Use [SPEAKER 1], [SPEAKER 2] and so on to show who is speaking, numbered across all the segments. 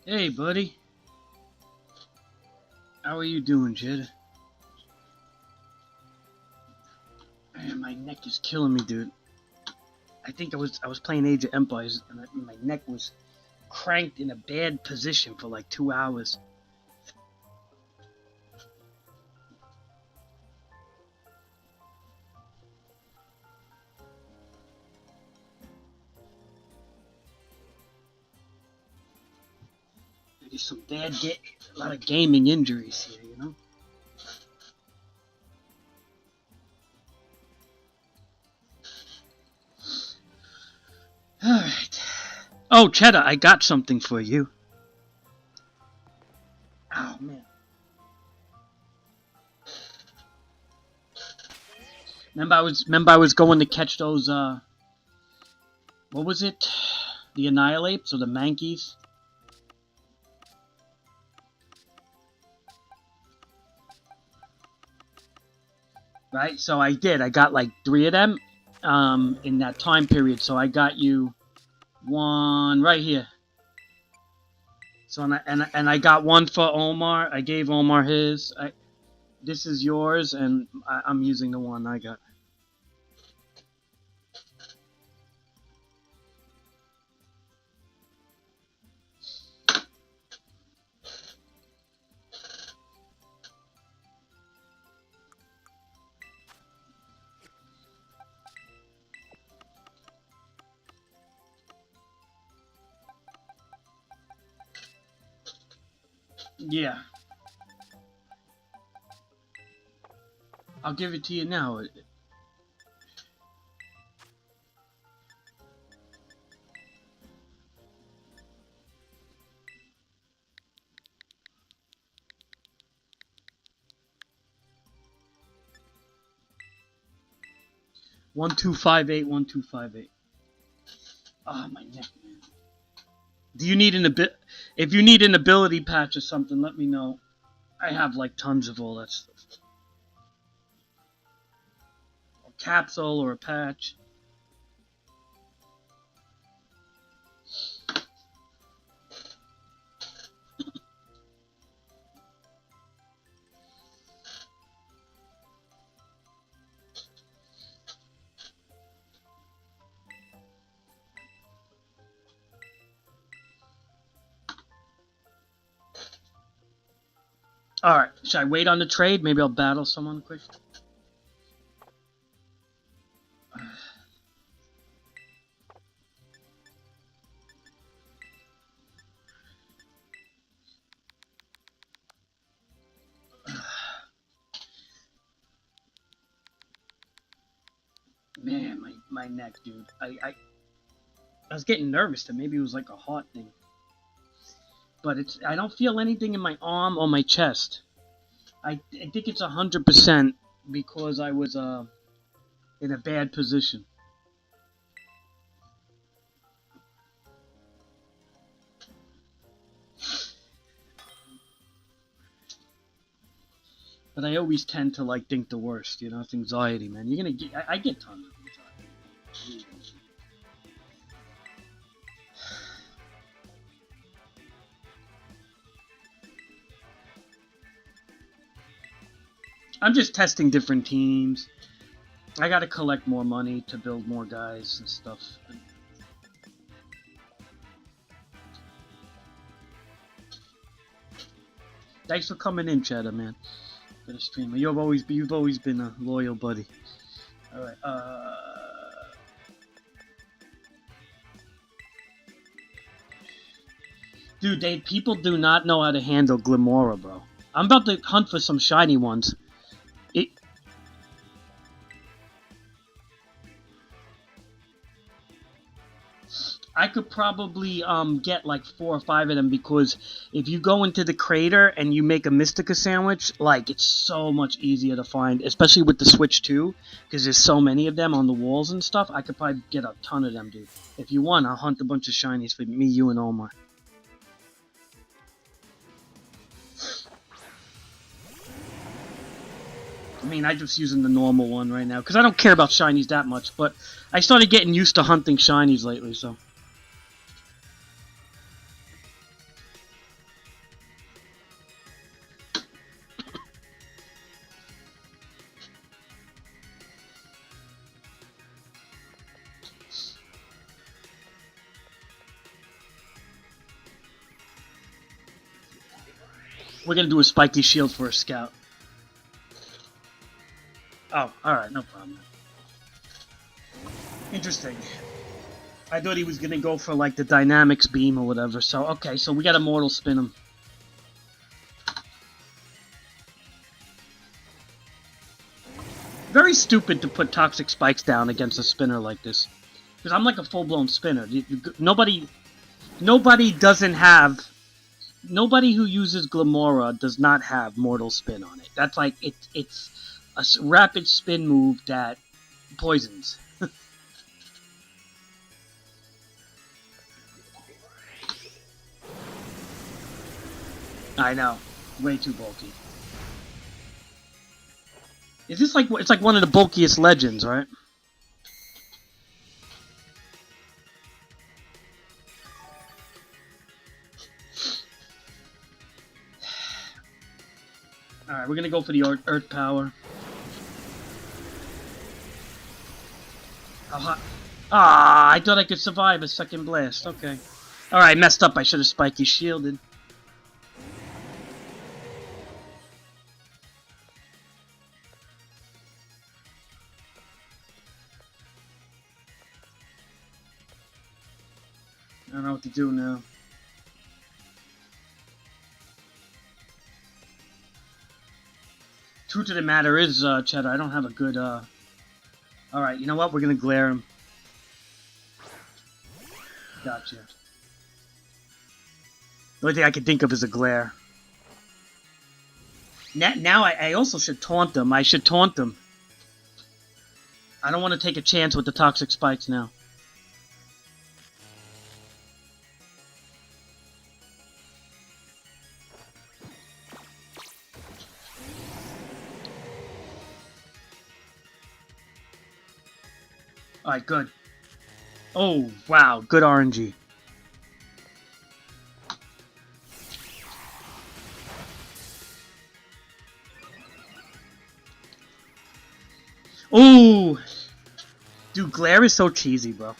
[SPEAKER 1] Hey, buddy. How are you doing, Jed? Man, my neck is killing me, dude. I think I was playing Age of Empires, and my neck was cranked in a bad position for like 2 hours. There's some a lot of gaming injuries here, you know? Alright. Oh, Cheddar, I got something for you. Oh, man. Remember I was going to catch those, what was it? The Annihilates or the Mankeys? Right, so I did. I got like 3 of them in that time period. So I got you one right here. So and I got one for Omar. I gave Omar his. This is yours, and I'm using the one I got. Yeah. I'll give it to you now. One 258 1258. Oh, my neck, man. Do you need an If you need an ability patch or something, let me know. I have like tons of all that stuff. A capsule or a patch. Alright, should I wait on the trade? Maybe I'll battle someone quick. Man, my neck, dude. I was getting nervous that maybe it was like a heart thing. But I don't feel anything in my arm or my chest. I think it's 100% because I was in a bad position. But I always tend to like think the worst, you know. It's anxiety, man. You're gonna get. I get tons of anxiety. I'm just testing different teams. I gotta collect more money to build more guys and stuff. Thanks for coming in, Cheddar, man. For the streamer, you've always been a loyal buddy. All right. Dude, people do not know how to handle Glimora, bro. I'm about to hunt for some shiny ones. I could probably get like 4 or 5 of them because if you go into the crater and you make a Mystica sandwich, like it's so much easier to find, especially with the Switch 2, because there's so many of them on the walls and stuff. I could probably get a ton of them, dude. If you want, I'll hunt a bunch of shinies for me, you, and Omar. I mean, I'm just using the normal one right now because I don't care about shinies that much, but I started getting used to hunting shinies lately, so. We're gonna do a spiky shield for a scout. Oh, alright, no problem. Interesting. I thought he was gonna go for like the dynamics beam or whatever, so okay, so we got a mortal spin him. Very stupid to put toxic spikes down against a spinner like this. Because I'm like a full-blown spinner. Nobody doesn't have... Nobody who uses Glamora does not have Mortal Spin on it. That's like, it's a rapid spin move that poisons. I know. Way too bulky. Is this like... It's like one of the bulkiest legends, right? Alright, we're gonna go for the Earth Power. Ah, I thought I could survive a second blast. Okay. Alright, messed up. I should have spiky shielded. I don't know what to do now. Truth of the matter is, Cheddar, I don't have a good, Alright, you know what? We're gonna glare him. Gotcha. The only thing I can think of is a glare. Now I also should taunt them. I should taunt them. I don't want to take a chance with the toxic spikes now. Alright, good. Oh, wow. Good RNG. Ooh! Dude, glare is so cheesy, bro.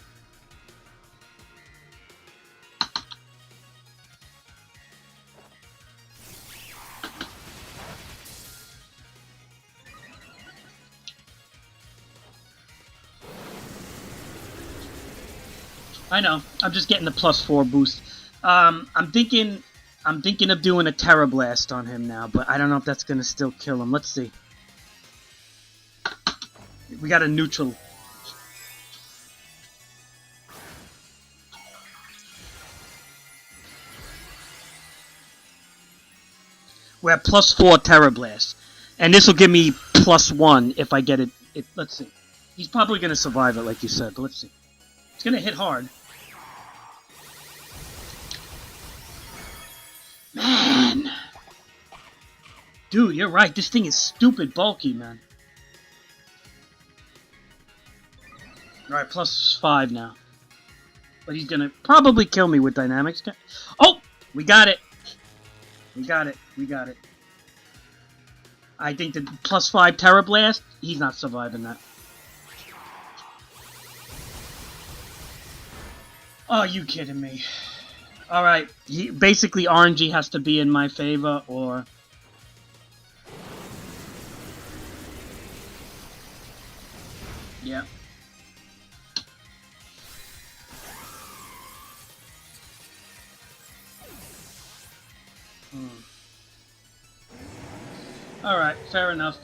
[SPEAKER 1] I know. I'm just getting the +4 boost. I'm thinking of doing a Terra Blast on him now, but I don't know if that's gonna still kill him. Let's see. We got a neutral. We're at +4 Terra Blast. And this will give me +1 if I get it. Let's see. He's probably gonna survive it, like you said, but let's see. It's gonna hit hard. Man! Dude, you're right. This thing is stupid bulky, man. Alright, +5 now. But he's gonna probably kill me with dynamics. Oh! We got it! We got it. We got it. I think the +5 Terra Blast, he's not surviving that. Oh, you kidding me. Alright, basically RNG has to be in my favor, or... Yeah. Alright, fair enough.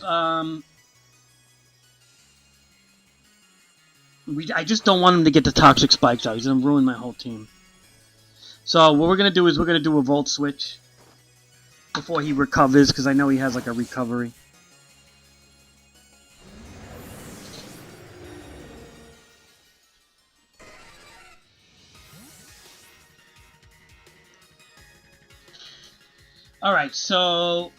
[SPEAKER 1] I just don't want him to get the toxic spikes out. He's gonna ruin my whole team. So what we're gonna do is we're gonna do a Volt Switch before he recovers, because I know he has like a recovery. Alright, so...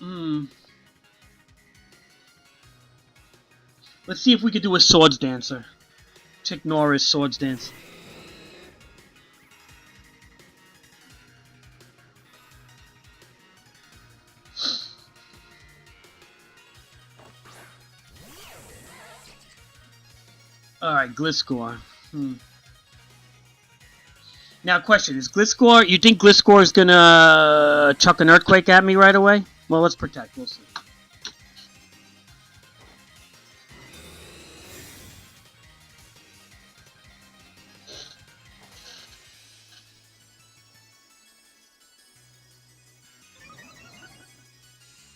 [SPEAKER 1] let's see if we could do a Swords Dancer. Chick Norris Swords Dance. Alright, Gliscor. Now, question, is Gliscor... You think Gliscor is gonna chuck an Earthquake at me right away? Well, let's protect. We'll see.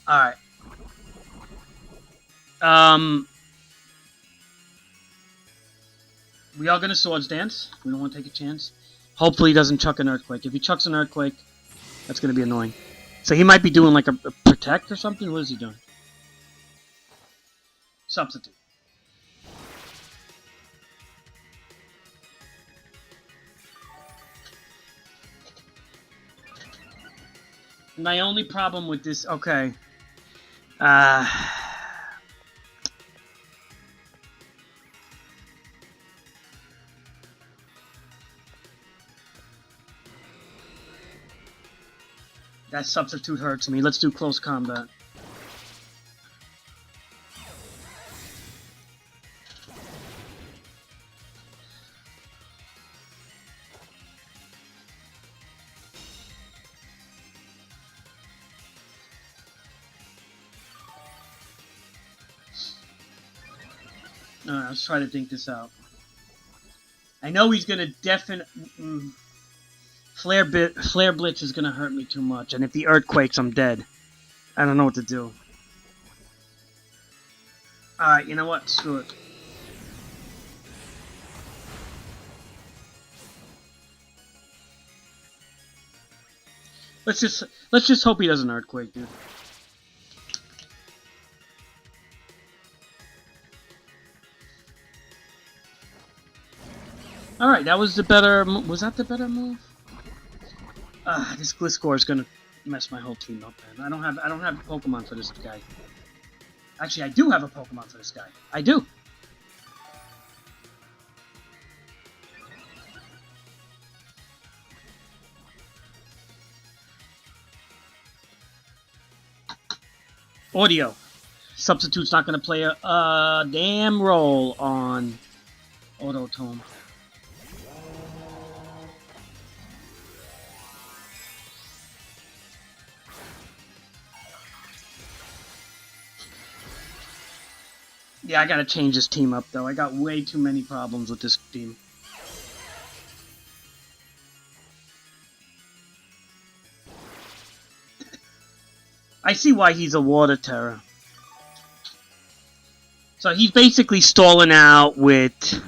[SPEAKER 1] Alright. We are going to Swords Dance. We don't want to take a chance. Hopefully he doesn't chuck an Earthquake. If he chucks an Earthquake, that's going to be annoying. So he might be doing like a Protect or something. What is he doing? Substitute. My only problem with this... Okay. That substitute hurts me. Let's do close combat. Alright, let's try to think this out. I know he's gonna definitely... Flare Blitz is gonna hurt me too much, and if he Earthquakes, I'm dead. I don't know what to do. Alright, you know what? Screw it. Let's just hope he doesn't Earthquake, dude. Alright, that was the better... Was that the better move? This Gliscor is gonna mess my whole team up, man. I don't have a Pokemon for this guy. Actually, I do have a Pokemon for this guy. I do. Audio. Substitute's not gonna play a damn role on Autotome. Yeah, I gotta change this team up, though. I got way too many problems with this team. I see why he's a Water Terror. So he's basically stalling out with...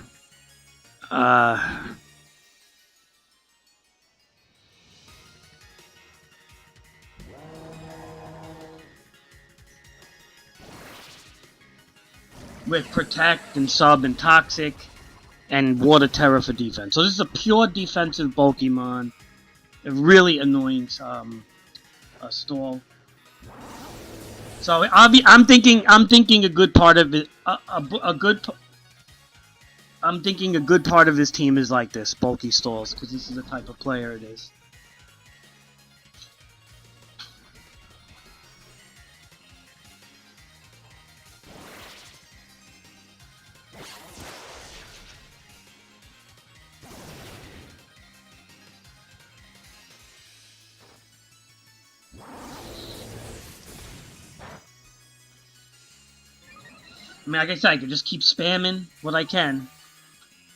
[SPEAKER 1] with Protect and Sub and Toxic and Water Terror for defense. So this is a pure defensive Pokemon. A really annoying stall. So I'm thinking a good part of it. I'm thinking a good part of his team is like this, bulky stalls, because this is the type of player it is. I mean, like I said, I can just keep spamming what I can.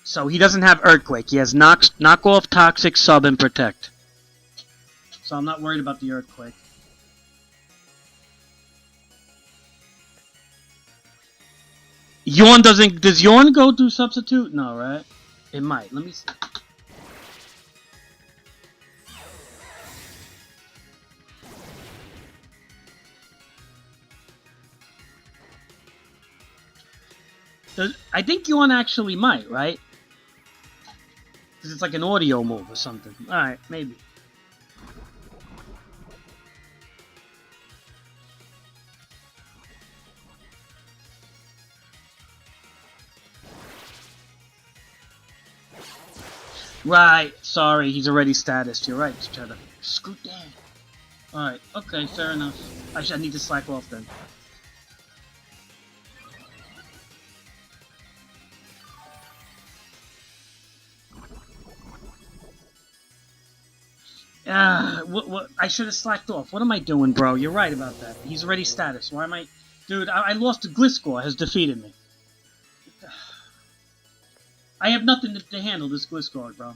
[SPEAKER 1] So he doesn't have Earthquake. He has knock off, Toxic, Sub, and Protect. So I'm not worried about the Earthquake. Yawn doesn't... Does Yawn go through Substitute? No, right? It might. Let me see. I think Yawn actually might, right? Because it's like an audio move or something. Alright, maybe. Right, sorry, he's already statused. You're right, Cheddar. Scoot down. Alright, okay, fair enough. I need to slack off then. What? I should have slacked off. What am I doing, bro? You're right about that. He's already status. Why am I... Dude, I lost to Gliscor has defeated me. I have nothing to handle this Gliscor, bro.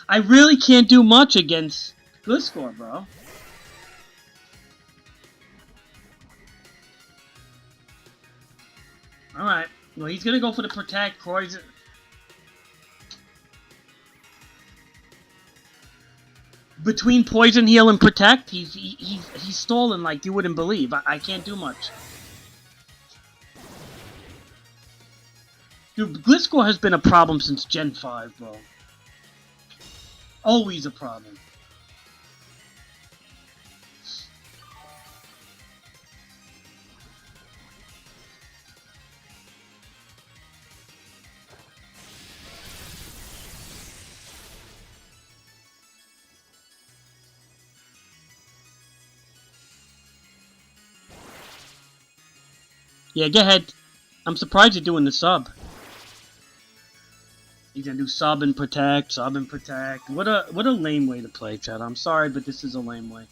[SPEAKER 1] I really can't do much against Gliscor, bro. Alright. Well, he's gonna go for the Protect. Croy's... Between Poison Heal and Protect, he's stolen like you wouldn't believe. I can't do much. Dude, Gliscor has been a problem since Gen 5, bro. Always a problem. Yeah, go ahead. I'm surprised you're doing the sub. He's gonna do sub and protect, sub and protect. What a lame way to play, Chad. I'm sorry, but this is a lame way.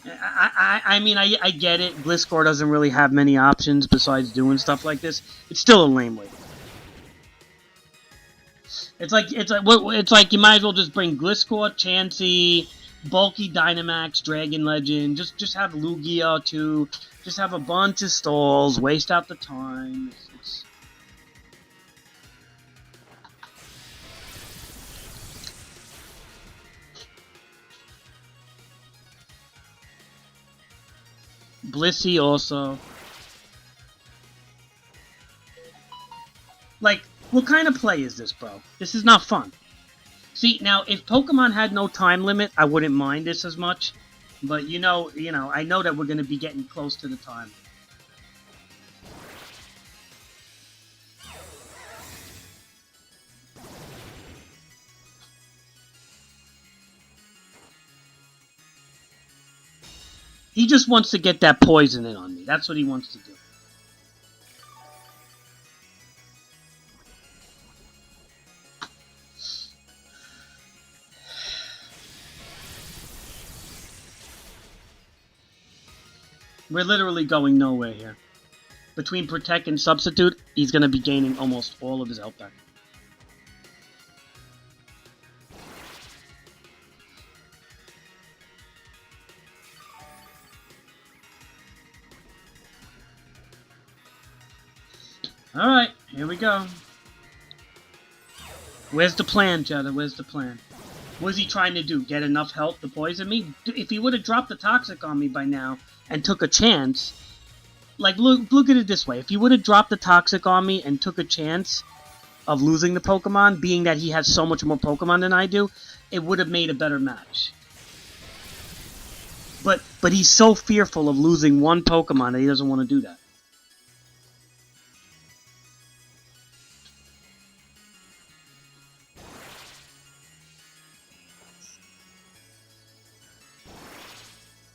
[SPEAKER 1] I mean, I get it. Gliscor doesn't really have many options besides doing stuff like this. It's still a lame way. It's like you might as well just bring Gliscor, Chansey, bulky Dynamax, Dragon Legend. Just have Lugia too. Just have a bunch of stalls. Waste out the time. It's... Blissey also. Like, what kind of play is this, bro? This is not fun. See, now, if Pokemon had no time limit, I wouldn't mind this as much. But, you know, I know that we're going to be getting close to the time. He just wants to get that poison in on me. That's what he wants to do. We're literally going nowhere here. Between Protect and Substitute, he's going to be gaining almost all of his health back. Alright, here we go. Where's the plan, Jetta? Where's the plan? What is he trying to do? Get enough health to poison me? If he would have dropped the Toxic on me by now and took a chance... Like, look at it this way. If he would have dropped the Toxic on me and took a chance of losing the Pokemon, being that he has so much more Pokemon than I do, it would have made a better match. But he's so fearful of losing one Pokemon that he doesn't want to do that.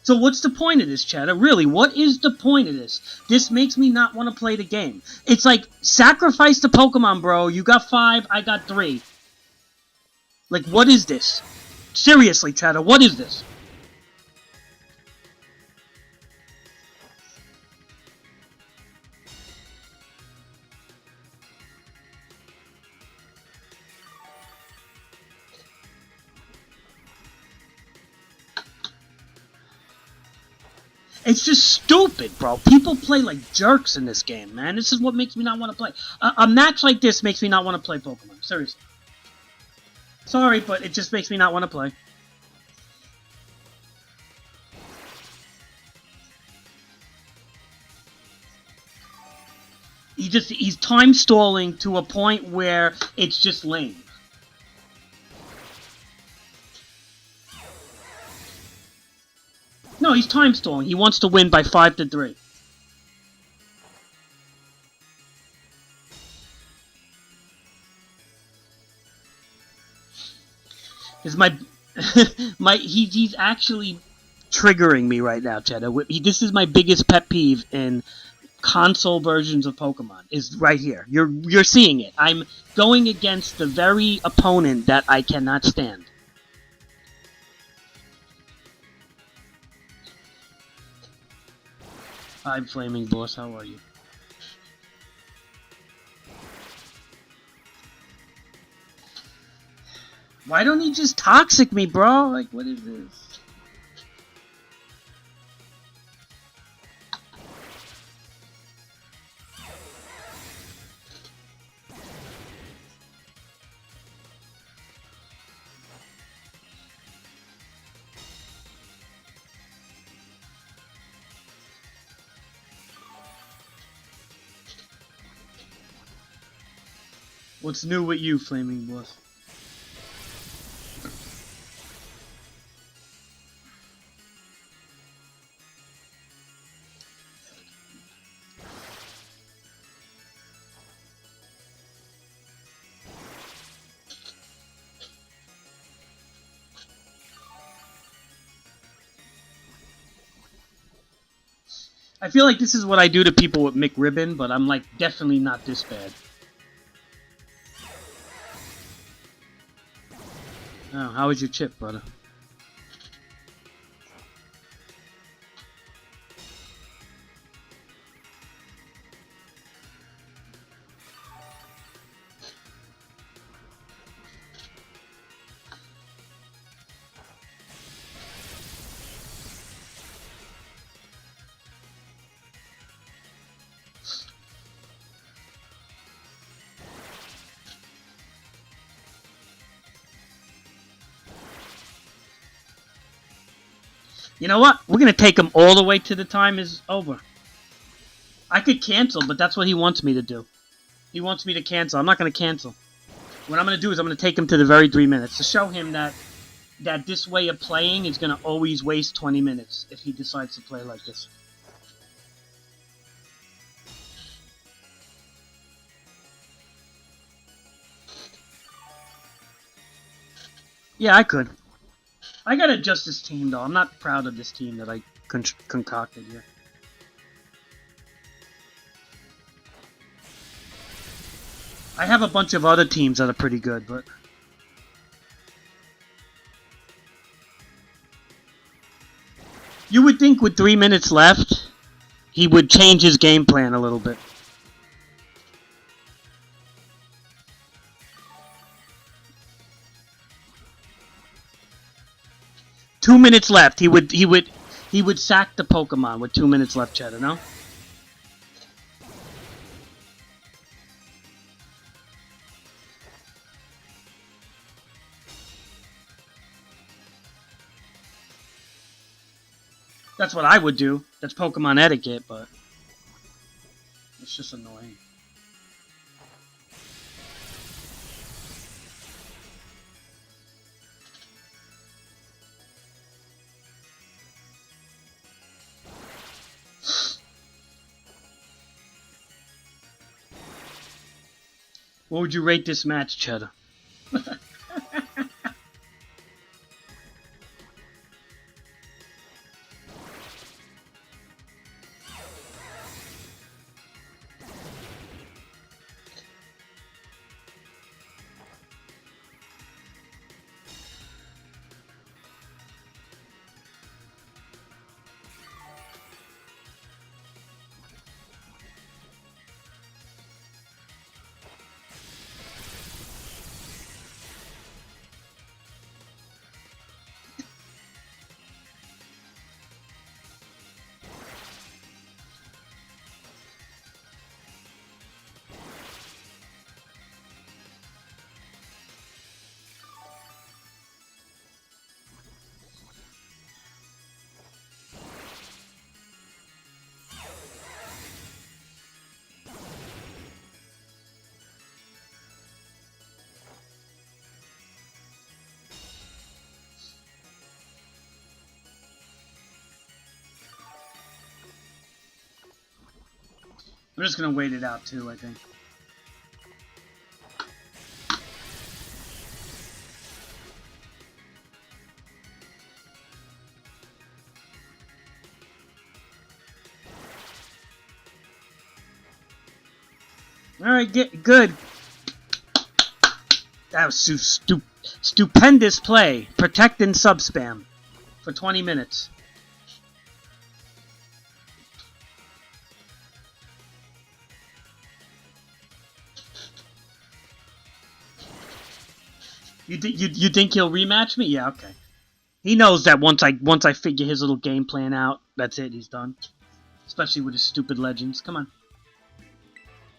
[SPEAKER 1] So what's the point of this, Cheddar? Really, what is the point of this? This makes me not want to play the game. It's like, sacrifice the Pokemon, bro. You got 5, I got 3. Like, what is this? Seriously, Cheddar, what is this? It's just stupid, bro. People play like jerks in this game, man. This is what makes me not want to play. A match like this makes me not want to play Pokemon. Seriously. Sorry, but it just makes me not want to play. He's time stalling to a point where it's just lame. No, he's time stalling. He wants to win by 5-3. Is he's actually triggering me right now, Cheddar. This is my biggest pet peeve in console versions of Pokemon is right here. You're seeing it. I'm going against the very opponent that I cannot stand. I'm Flaming Boss. How are you? Why don't he just toxic me, bro? Like, what is this? What's new with you, Flaming Boss? I feel like this is what I do to people with McRibbon, but I'm like definitely not this bad. Oh, how was your chip, brother? You know what? We're gonna take him all the way to the time is over. I could cancel, but that's what he wants me to do. He wants me to cancel. I'm not gonna cancel. What I'm gonna do is I'm gonna take him to the very 3 minutes to show him that this way of playing is gonna always waste 20 minutes if he decides to play like this. Yeah, I could. I gotta adjust this team, though. I'm not proud of this team that I concocted here. I have a bunch of other teams that are pretty good, but... You would think with 3 minutes left, he would change his game plan a little bit. Two minutes left. He would sack the Pokemon with 2 minutes left, Cheddar, no? That's what I would do. That's Pokemon etiquette, but it's just annoying. What would you rate this match, Cheddar? I'm just gonna wait it out too, I think. Alright, get good. That was stupendous play. Protect and sub-spam for 20 minutes. You think he'll rematch me? Yeah, okay. He knows that once I figure his little game plan out, that's it. He's done. Especially with his stupid legends. Come on.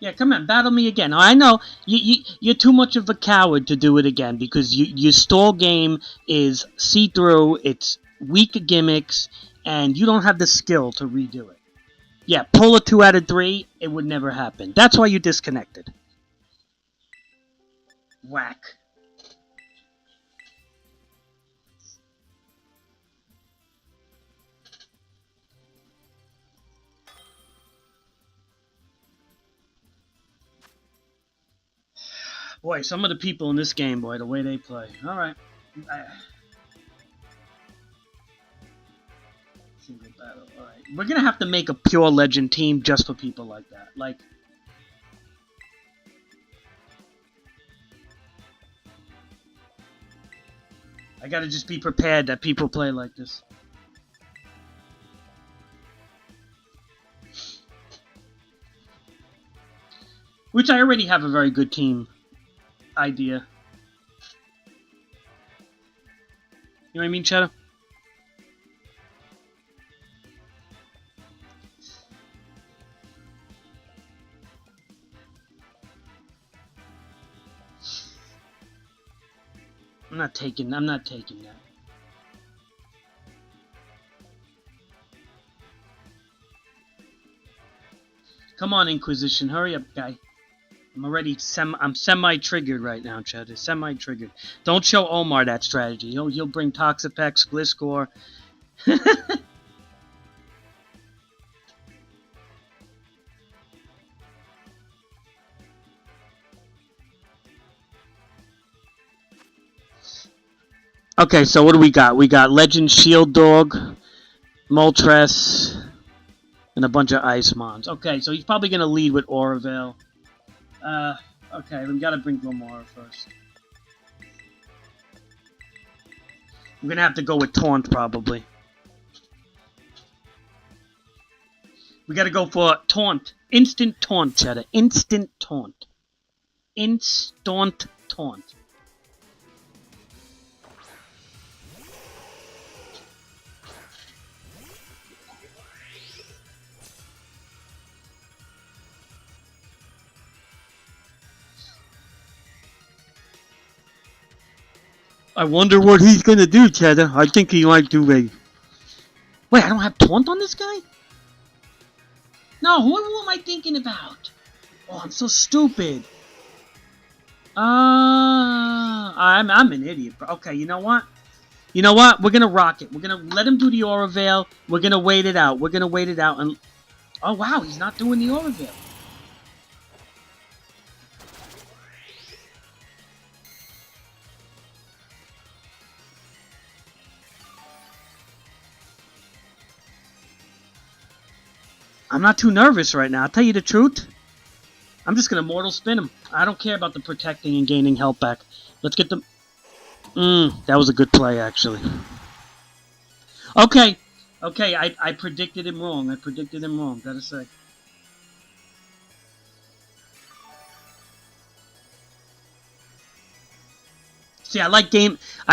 [SPEAKER 1] Yeah, come on, battle me again. I know you're too much of a coward to do it again because your stall game is see-through. It's weak gimmicks, and you don't have the skill to redo it. Yeah, pull a 2 out of 3. It would never happen. That's why you disconnected. Whack. Boy, some of the people in this game, boy, the way they play. All right. Single battle. All right. We're gonna have to make a pure legend team just for people like that. Like, I gotta just be prepared that people play like this. Which I already have a very good team idea. You know what I mean, Shadow? I'm not taking that. Come on, Inquisition, hurry up, guy. I'm semi-triggered right now, Chad. Semi-triggered. Don't show Omar that strategy. He'll bring Toxapex, Gliscor. Okay, so what do we got? We got Legend Shield Dog, Moltres, and a bunch of Ice Mons. Okay, so he's probably going to lead with Aurorvale. Okay, we gotta bring Glomora first. I'm gonna have to go with Taunt, probably. We gotta go for Taunt. Instant Taunt, Cheddar. Instant Taunt. Instant Taunt. I wonder what he's gonna do, Cheddar. I think he might do a... Wait, I don't have Taunt on this guy? No, who am I thinking about? Oh, I'm so stupid. I'm an idiot. Okay, you know what? You know what? We're gonna rock it. We're gonna let him do the Aurorvale. We're gonna wait it out. We're gonna wait it out and... Oh, wow, he's not doing the Aurorvale. I'm not too nervous right now. I'll tell you the truth. I'm just going to mortal spin him. I don't care about the protecting and gaining health back. Let's get them... that was a good play, actually. Okay. Okay, I predicted him wrong. Gotta say. See, I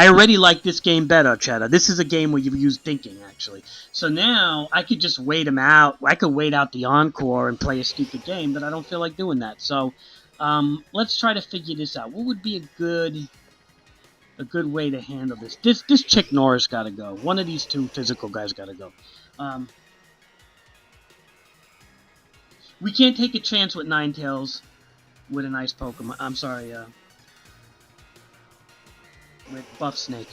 [SPEAKER 1] already like this game better, Cheddar. This is a game where you use thinking, actually. So now, I could just wait him out. I could wait out the Encore and play a stupid game, but I don't feel like doing that. So, let's try to figure this out. What would be a good way to handle this? This Chick Norris gotta go. One of these two physical guys gotta go. We can't take a chance with Ninetales with an ice Pokemon. I'm sorry, with Buff Snake.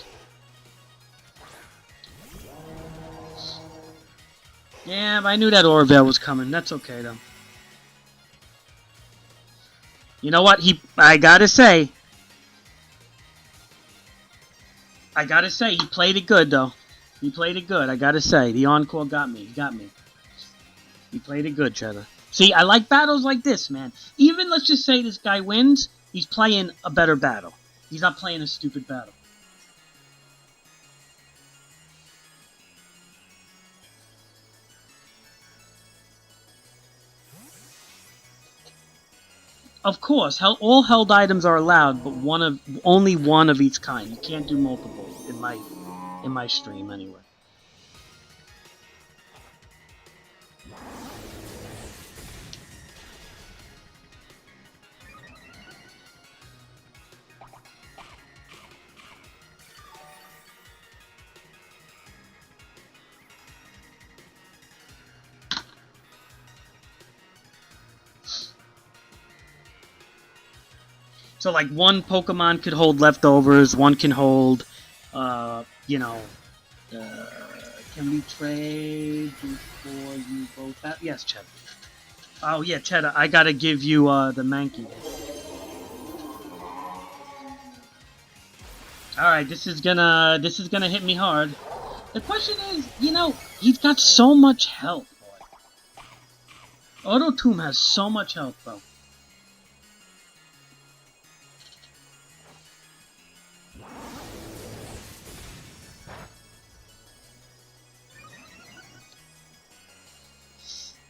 [SPEAKER 1] Yeah, I knew that Aurorvale was coming. That's okay, though. You know what? I gotta say, he played it good, though. He played it good. I gotta say, the Encore got me. He got me. He played it good, Cheddar. See, I like battles like this, man. Even, let's just say this guy wins, he's playing a better battle. He's not playing a stupid battle. Of course, all held items are allowed, but only one of each kind. You can't do multiple in my stream anyway. So, like, one Pokemon could hold leftovers, one can hold, you know, uh, can we trade before you both have? Yes, Cheddar. Oh, yeah, Cheddar, I gotta give you, the Mankey. Alright, this is gonna hit me hard. The question is, he's got so much health, boy. Auto-Tomb has so much health, bro.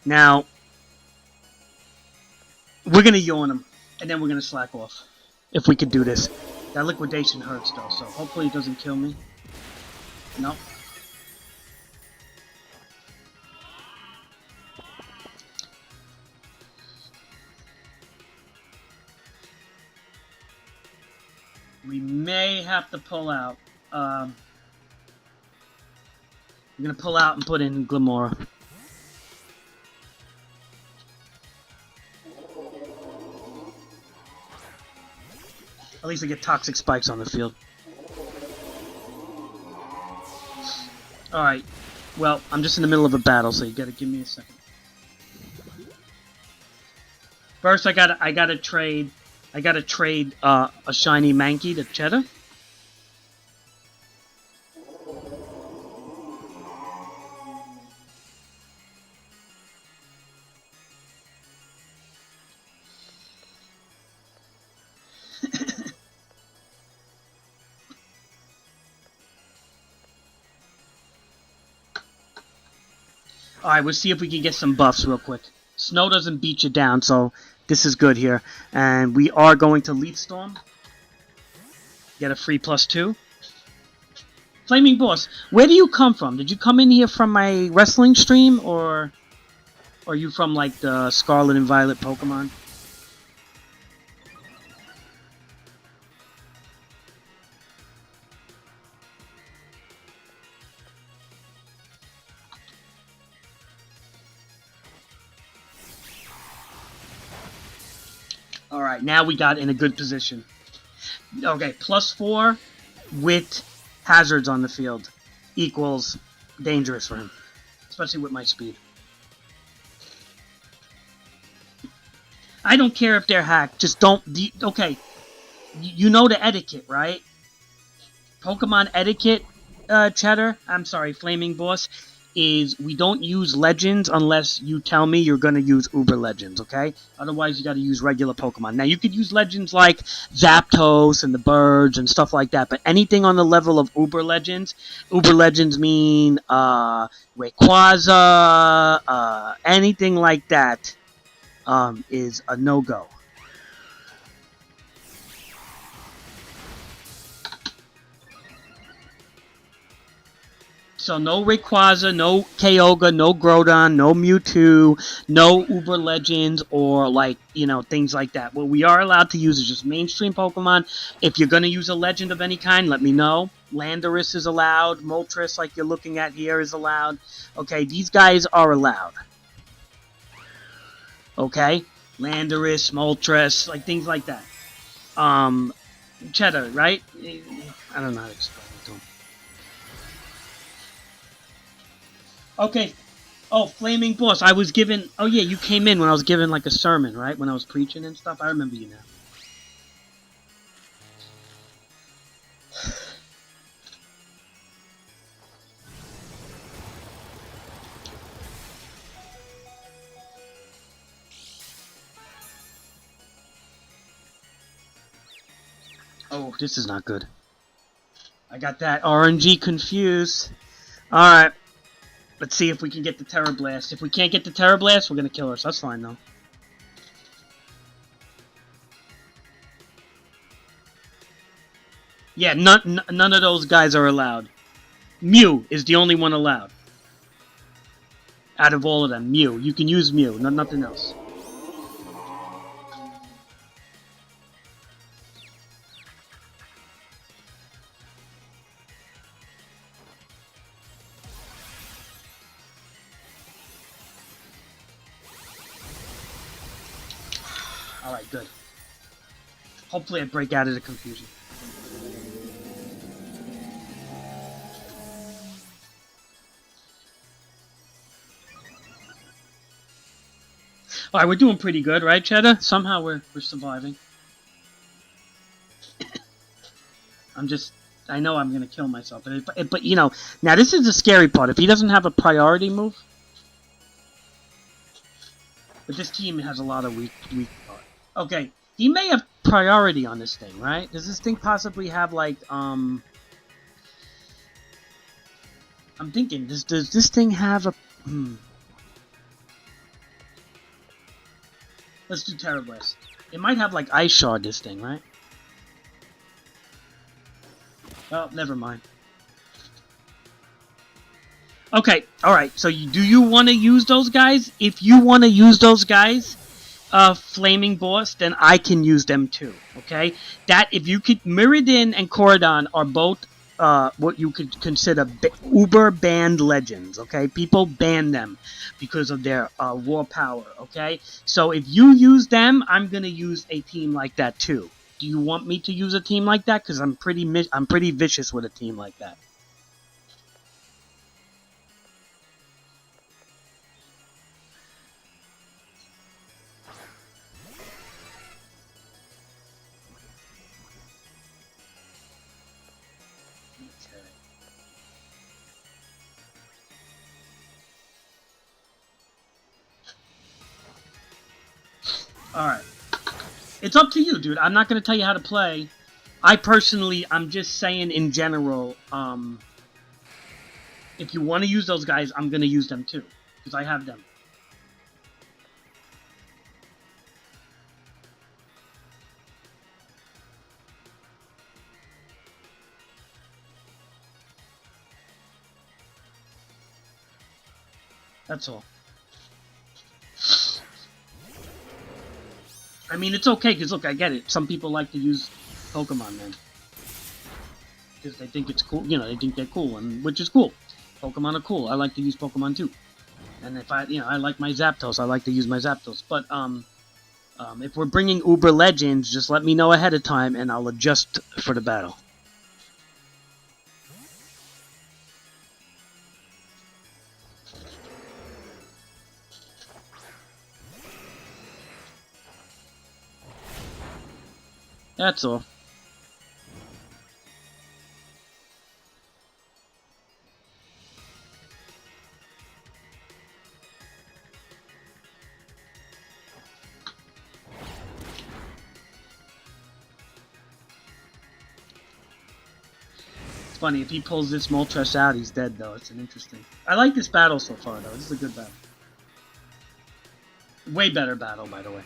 [SPEAKER 1] Now, we're going to yawn him, and then we're going to slack off. If we could do this. That liquidation hurts, though, so hopefully it doesn't kill me. Nope. We may have to pull out. I'm going to pull out and put in Glamora. At least I get toxic spikes on the field. Alright. Well, I'm just in the middle of a battle, so you gotta give me a second. First, I gotta trade a shiny Mankey to Cheddar. Alright, we'll see if we can get some buffs real quick. Snow doesn't beat you down, so this is good here. And we are going to Leaf Storm. Get a free +2. Flaming Boss, where do you come from? Did you come in here from my wrestling stream, or are you from, like, the Scarlet and Violet Pokemon? Alright, now we got in a good position. Okay, +4 with hazards on the field equals dangerous for him. Especially with my speed. I don't care if they're hacked, just don't... Okay, you know the etiquette, right? Pokemon etiquette, Cheddar, I'm sorry, Flaming Boss, is we don't use legends unless you tell me you're going to use Uber Legends, okay? Otherwise, you got to use regular Pokemon. Now, you could use legends like Zapdos and the birds and stuff like that, but anything on the level of Uber Legends mean Rayquaza, anything like that is a no-go. So no Rayquaza, no Kyogre, no Groudon, no Mewtwo, no Uber Legends, or things like that. What we are allowed to use is just mainstream Pokemon. If you're going to use a legend of any kind, let me know. Landorus is allowed. Moltres, like you're looking at here, is allowed. Okay, these guys are allowed. Okay? Landorus, Moltres, like things like that. Cheddar, right? I don't know how to explain. Okay. Oh, Flaming Boss. I was given... Oh, yeah, you came in when I was giving, like, a sermon, right? When I was preaching and stuff. I remember you now. Oh, this is not good. I got that RNG confused. Alright. Let's see if we can get the Terror Blast. If we can't get the Terror Blast, we're gonna kill her. So that's fine, though. Yeah, none of those guys are allowed. Mew is the only one allowed. Out of all of them, Mew. You can use Mew, nothing else. Alright, good. Hopefully I break out of the confusion. Alright, we're doing pretty good, right, Cheddar? Somehow we're surviving. I know I'm gonna kill myself, but you know, now this is the scary part. If he doesn't have a priority move, but this team has a lot of weak parts. Okay, he may have priority on this thing, right? Does this thing possibly have like I'm thinking, does this thing have a Let's do Terror Blast. It might have like Ice Shard, this thing, right? Oh, never mind. Okay, alright, so do you want to use those guys? If you want to use those guys, Flaming Boss, then I can use them too, okay? That, if you could, Mirrodin and Corridon are both, what you could consider uber banned legends, okay? People ban them because of their, raw power, okay? So if you use them, I'm gonna use a team like that too. Do you want me to use a team like that? Because I'm pretty vicious with a team like that. Alright. It's up to you, dude. I'm not going to tell you how to play. I'm just saying in general, if you want to use those guys, I'm going to use them too. Because I have them. That's all. I mean, it's okay, because look, I get it. Some people like to use Pokemon, man. Because they think it's cool, you know, they think they're cool, and which is cool. Pokemon are cool. I like to use Pokemon too. And if I like my Zapdos, I like to use my Zapdos. But, if we're bringing Uber Legends, just let me know ahead of time, and I'll adjust for the battle. That's all. It's funny, if he pulls this Moltres out, he's dead, though. It's an interesting... I like this battle so far, though. This is a good battle. Way better battle, by the way.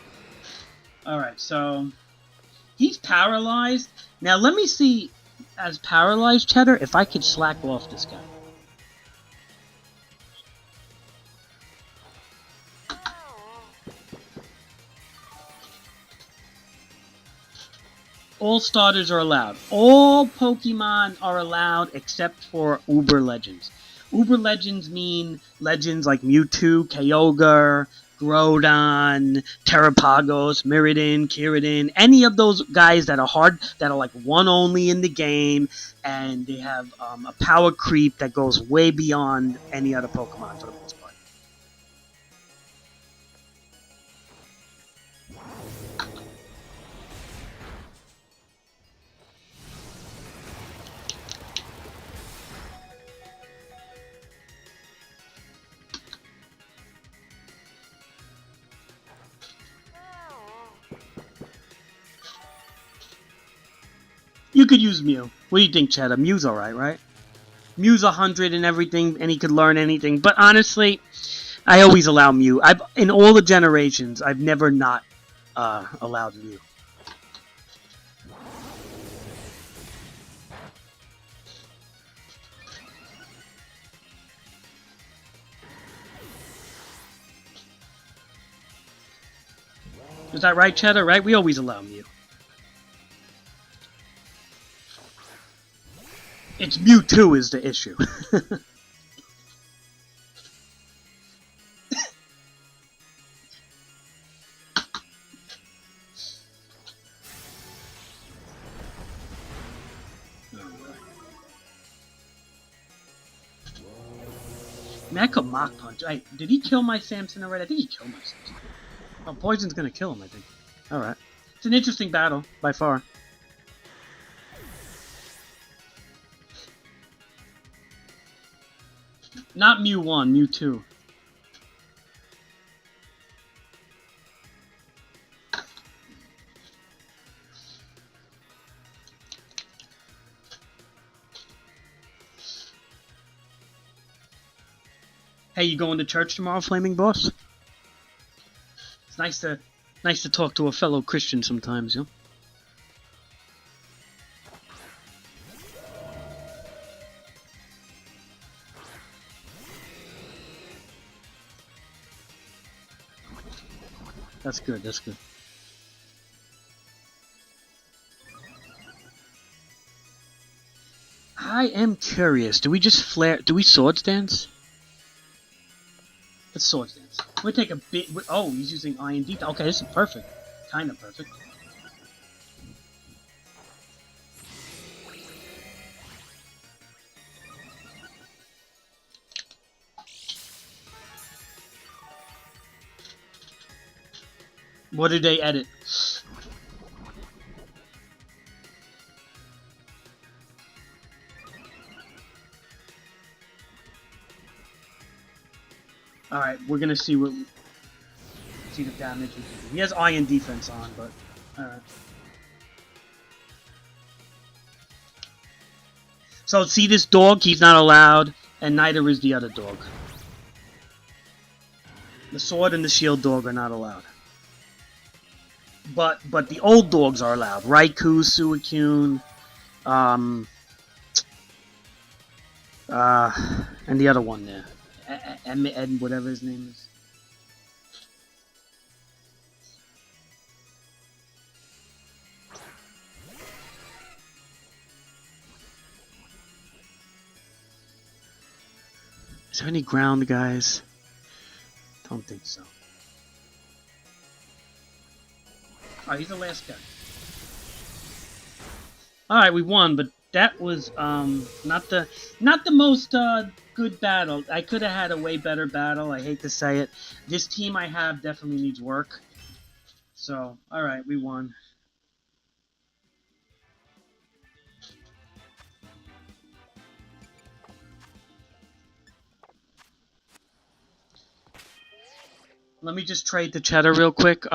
[SPEAKER 1] Alright, so... He's paralyzed. Now, let me see, as paralyzed Cheddar, if I could slack off this guy. All starters are allowed. All Pokemon are allowed except for Uber Legends. Uber Legends mean legends like Mewtwo, Kyogre, Groudon, Terrapagos, Mirrodin, Kyurem, any of those guys that are hard, that are like one only in the game, and they have a power creep that goes way beyond any other Pokemon for the most part. You could use Mew. What do you think, Cheddar? Mew's alright, right? Mew's 100 and everything, and he could learn anything. But honestly, I always allow Mew. In all the generations, I've never not allowed Mew. Is that right, Cheddar? Right? We always allow Mew. It's Mewtwo is the issue. Man, I could Mach Punch. Did he kill my Samson already? I think he killed my Samson. Oh, Poison's gonna kill him, I think. Alright. It's an interesting battle, by far. Not Mew 1, Mew 2. Hey, you going to church tomorrow, Flaming Boss? It's nice to talk to a fellow Christian sometimes, you know? That's good, that's good. I am curious. Do we just flare? Do we swords dance? Let's swords dance. We take a bit. Oh, he's using IND. Okay, this is perfect. Kind of perfect. What did they edit? Alright, we're gonna see the damage. He has iron defense on, but alright. So see this dog? He's not allowed, and neither is the other dog. The sword and the shield dog are not allowed. But the old dogs are allowed. Raikou, Suicune, and the other one there. Ed, whatever his name is. Is there any ground, guys? Don't think so. Alright, he's the last guy. Alright, we won, but that was not the most good battle. I could have had a way better battle. I hate to say it. This team I have definitely needs work. So, alright, we won. Let me just trade the cheddar real quick.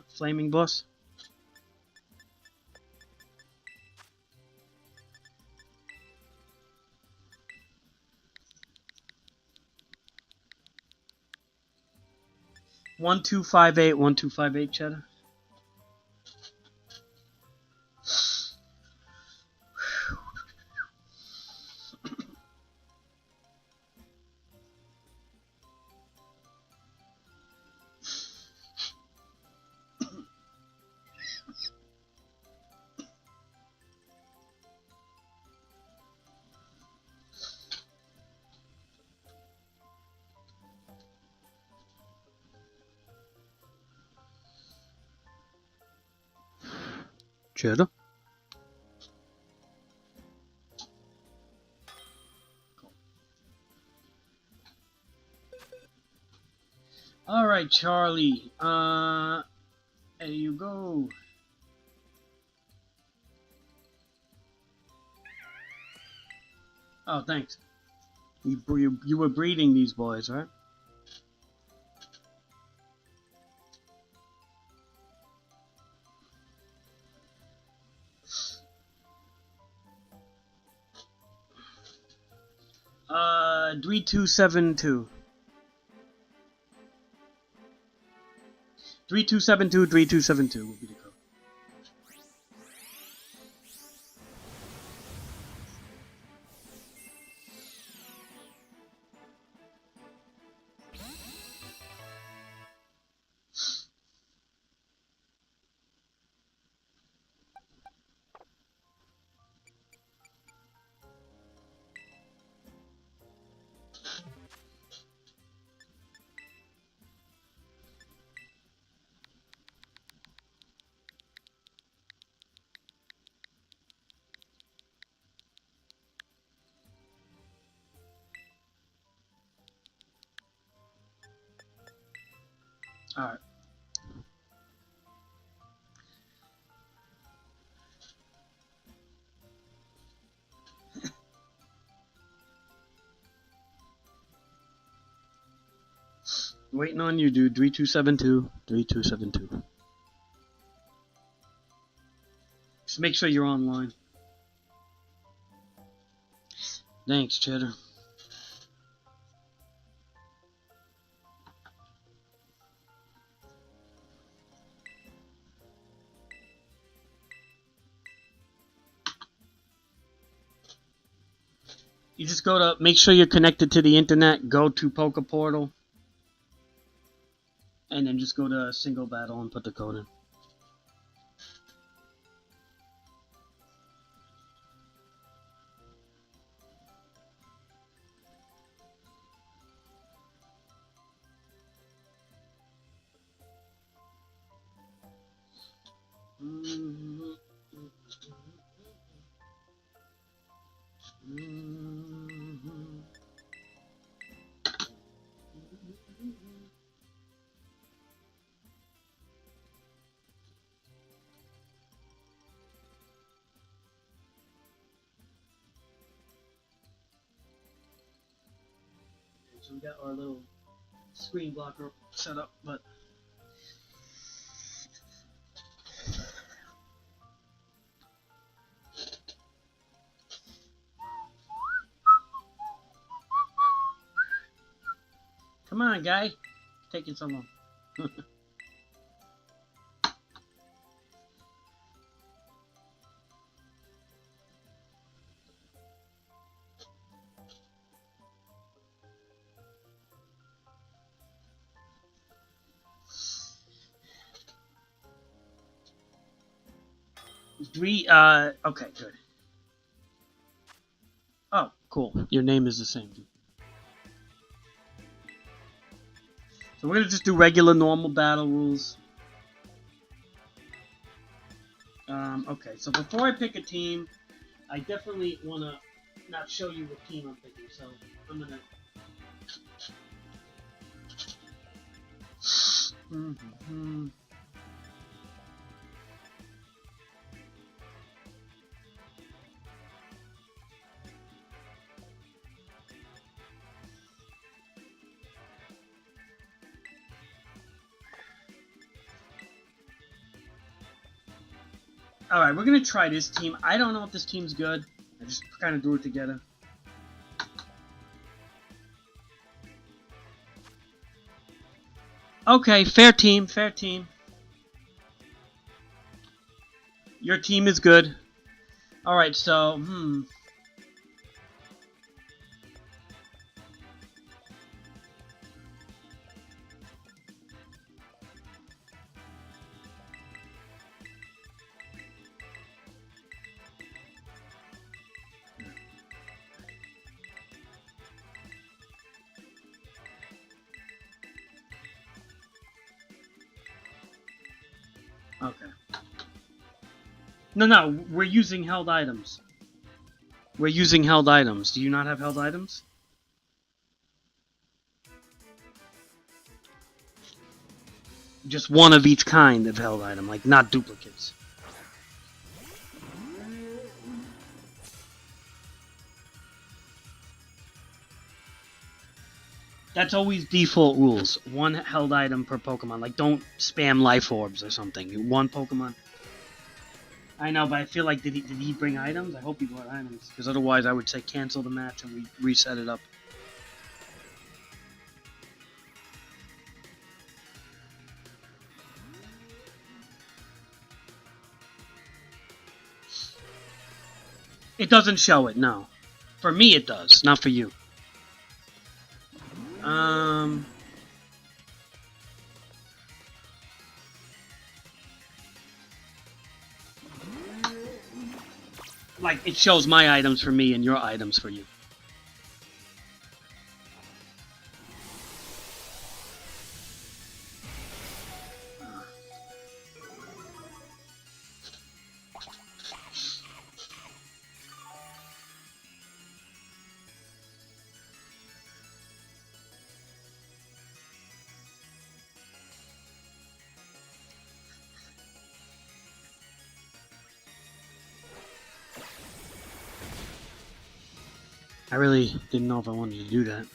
[SPEAKER 1] Flaming Boss. One 1258 cheddar. Cheddar. Alright, Charlie. There you go. Oh, thanks. You were breeding these boys, right? 3272. 3272 would be the code. Alright. Waiting on you, dude. 3272. 3272. Just make sure you're online. Thanks, Cheddar. You just go to, make sure you're connected to the internet, go to Poker Portal, and then just go to single battle and put the code in. So we got our little screen blocker set up, but come on, guy. It's taking so long. Okay, good. Oh, cool. Your name is the same. So we're gonna just do regular, normal battle rules. Okay, so before I pick a team, I definitely wanna not show you what team I'm picking, so I'm gonna... Alright, we're gonna try this team. I don't know if this team's good. I just kind of do it together. Okay, fair team, fair team. Your team is good. Alright, so, okay. No, we're using held items. We're using held items. Do you not have held items? Just one of each kind of held item, like not duplicates. That's always default rules. One held item per Pokemon. Like, don't spam life orbs or something. One Pokemon. I know, but I feel like, did he bring items? I hope he brought items. Because otherwise I would say cancel the match and we reset it up. It doesn't show it, no. For me it does, not for you. Like, it shows my items for me and your items for you. I really didn't know if I wanted to do that.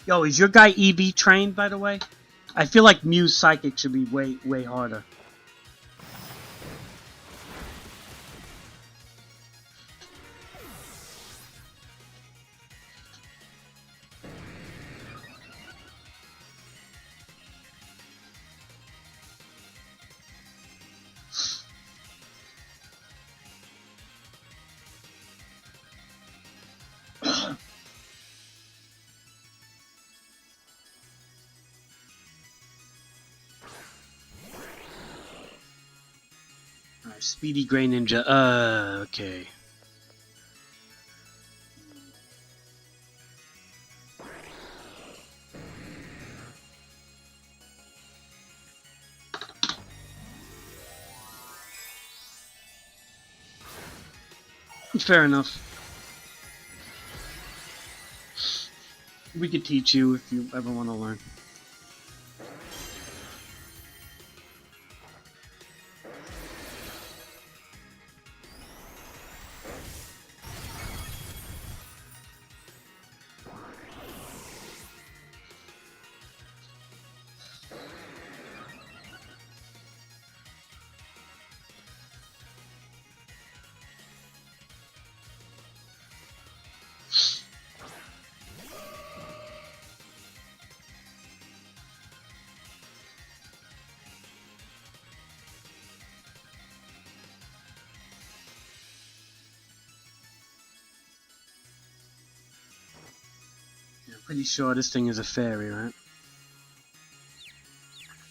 [SPEAKER 1] Yo, is your guy EV trained, by the way? I feel like Mew's Psychic should be way harder. Alright, Speedy Gray Ninja. Okay. Fair enough. We could teach you if you ever want to learn. Pretty sure this thing is a fairy, right?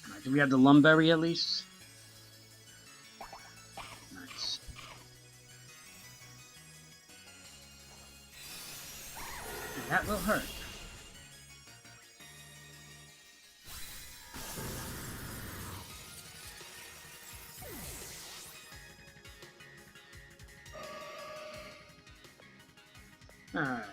[SPEAKER 1] Alright, do we have the Lumberry at least? Nice. And that will hurt. Alright,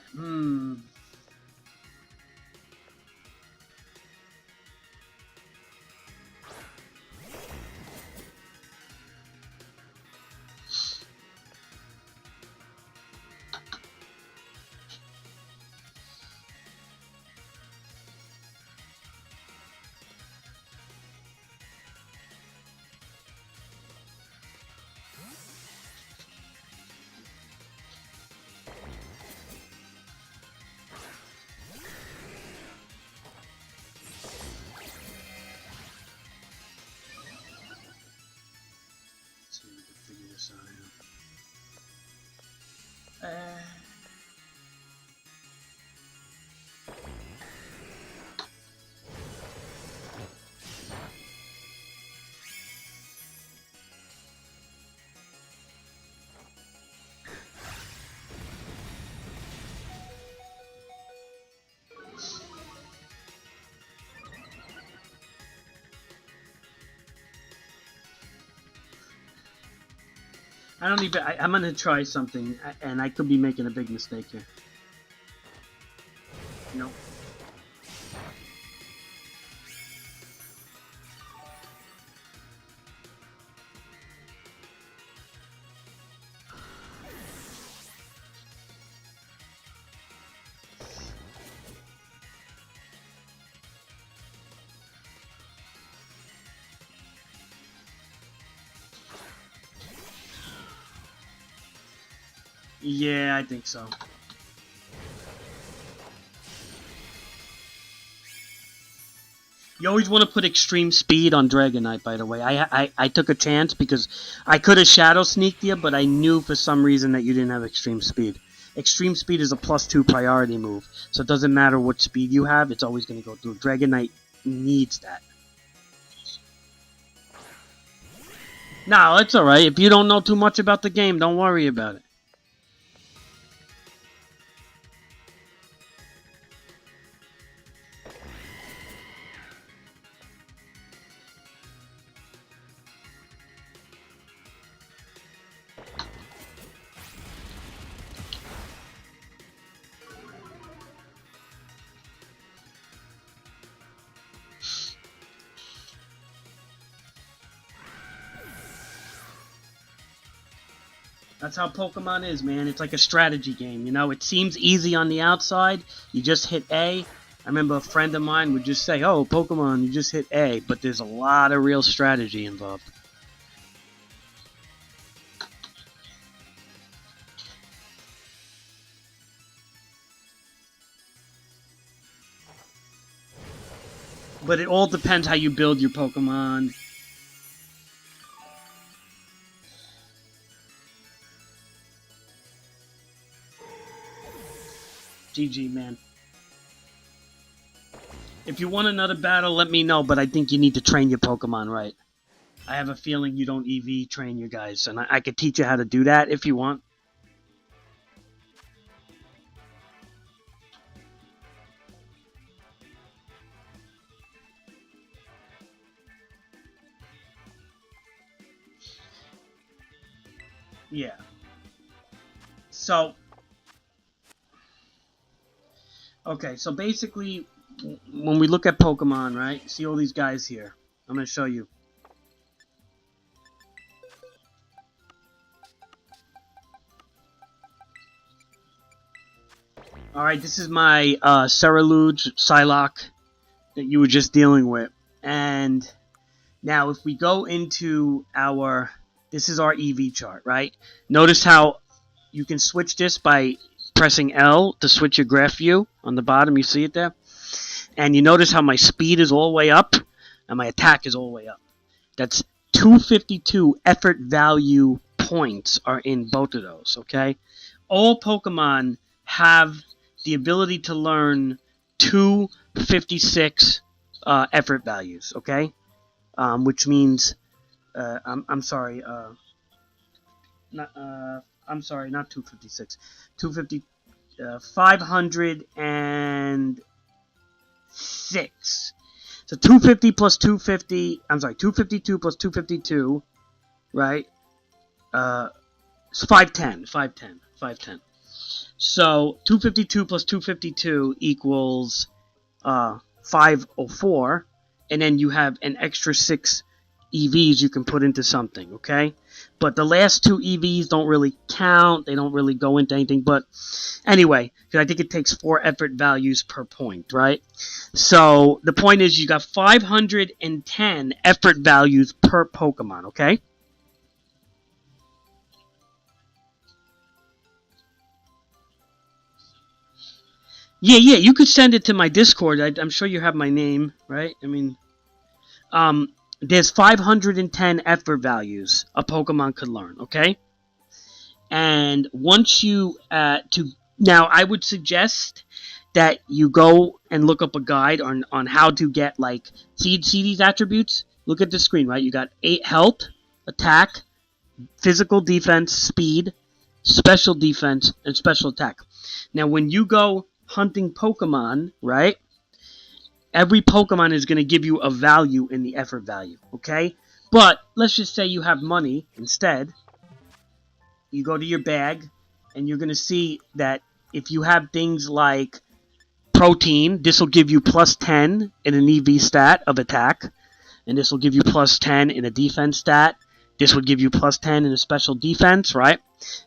[SPEAKER 1] I don't even... I'm gonna try something, and I could be making a big mistake here. Nope. Yeah, I think so. You always want to put extreme speed on Dragonite, by the way. I took a chance because I could have Shadow Sneaked you, but I knew for some reason that you didn't have extreme speed. Extreme speed is a +2 priority move, so it doesn't matter what speed you have, it's always going to go through. Dragonite needs that. No, it's alright. If you don't know too much about the game, don't worry about it. That's how Pokemon is, man. It's like a strategy game, you know? It seems easy on the outside. You just hit A. I remember a friend of mine would just say, oh, Pokemon, you just hit A. But there's a lot of real strategy involved. But it all depends how you build your Pokemon. GG, man. If you want another battle, let me know, but I think you need to train your Pokemon right. I have a feeling you don't EV train your guys, and I could teach you how to do that if you want. Yeah. So, okay, so basically, when we look at Pokemon, right? See all these guys here. I'm going to show you. Alright, this is my Ceruledge Psylocke that you were just dealing with. And now if we go into our... This is our EV chart, right? Notice how you can switch this by pressing L to switch your graph view on the bottom. You see it there? And you notice how my speed is all the way up and my attack is all the way up. That's 252 effort value points are in both of those, okay? All Pokemon have the ability to learn 256 effort values, okay? Which means, I'm sorry, not 256, 506. So 250 plus 250, I'm sorry, 252 plus 252, right? It's 510. So 252 plus 252 equals 504, and then you have an extra 6 EVs you can put into something, okay? But the last 2 EVs don't really count. They don't really go into anything. But anyway, because I think it takes 4 effort values per point, right? So the point is you got 510 effort values per Pokemon, okay? Yeah, you could send it to my Discord. I'm sure you have my name, right? I mean, there's 510 effort values a Pokemon could learn, okay? And once you, now I would suggest that you go and look up a guide on how to get, like, see these attributes? Look at the screen, right? You got 8 health, attack, physical defense, speed, special defense, and special attack. Now, when you go hunting Pokemon, right? Every Pokemon is going to give you a value in the effort value, okay? But let's just say you have money instead. you go to your bag, and you're going to see that if you have things like protein, this will give you plus 10 in an EV stat of attack, and this will give you plus 10 in a defense stat. This would give you plus 10 in a special defense, right?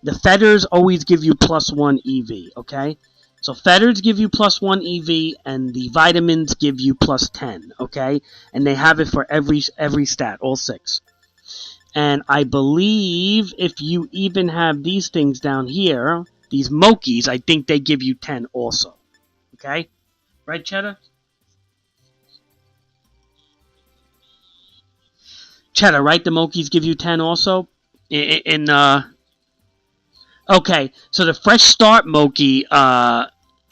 [SPEAKER 1] The feathers always give you plus 1 EV, okay? So feathers give you plus 1 EV, and the vitamins give you plus 10, okay? And they have it for every stat, all 6. And I believe if you even have these things down here, these Mokies, I think they give you 10 also, okay? Right, Cheddar? Cheddar, right? The Mokies give you 10 also? Okay, so the Fresh Start Moki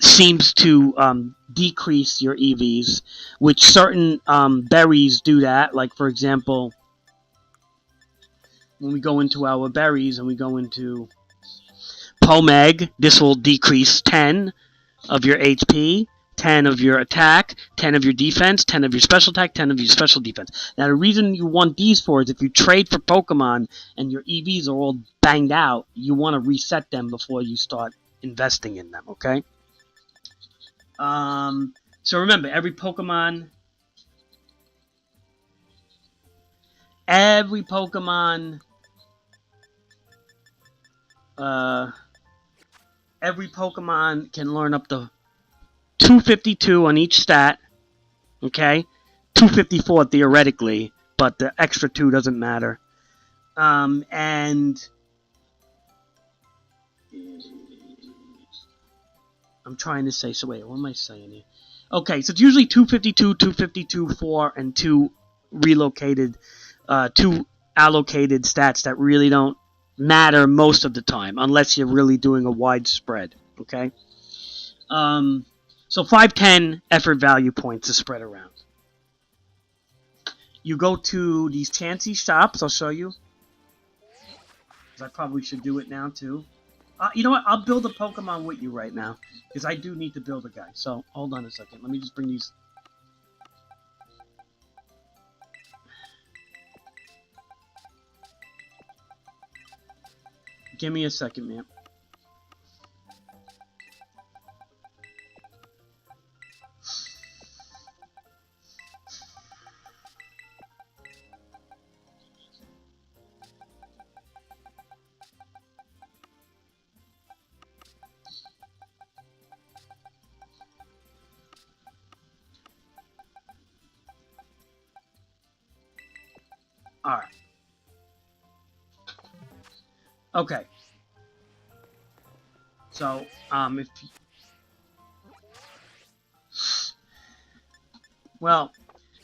[SPEAKER 1] seems to decrease your EVs, which certain berries do that. Like, for example, when we go into our berries and we go into Pomeg, this will decrease 10 of your HP, 10 of your attack, 10 of your defense, 10 of your special attack, 10 of your special defense. Now, the reason you want these for is if you trade for Pokemon and your EVs are all banged out, you want to reset them before you start investing in them, okay? So remember, every Pokemon can learn up to 252 on each stat, okay? 254 theoretically, but the extra 2 doesn't matter. And I'm trying to say, so wait, what am I saying here? Okay, so it's usually 252, 252, 4, and 2 relocated, 2 allocated stats that really don't matter most of the time, unless you're really doing a wide spread, okay? So 510 effort value points to spread around. You go to these Chansey shops, I'll show you. I probably should do it now, too. You know what? I'll build a Pokemon with you right now, because I do need to build a guy. So, hold on a second. Let me just bring these. Give me a second, man. Alright. Okay. So, if... Well,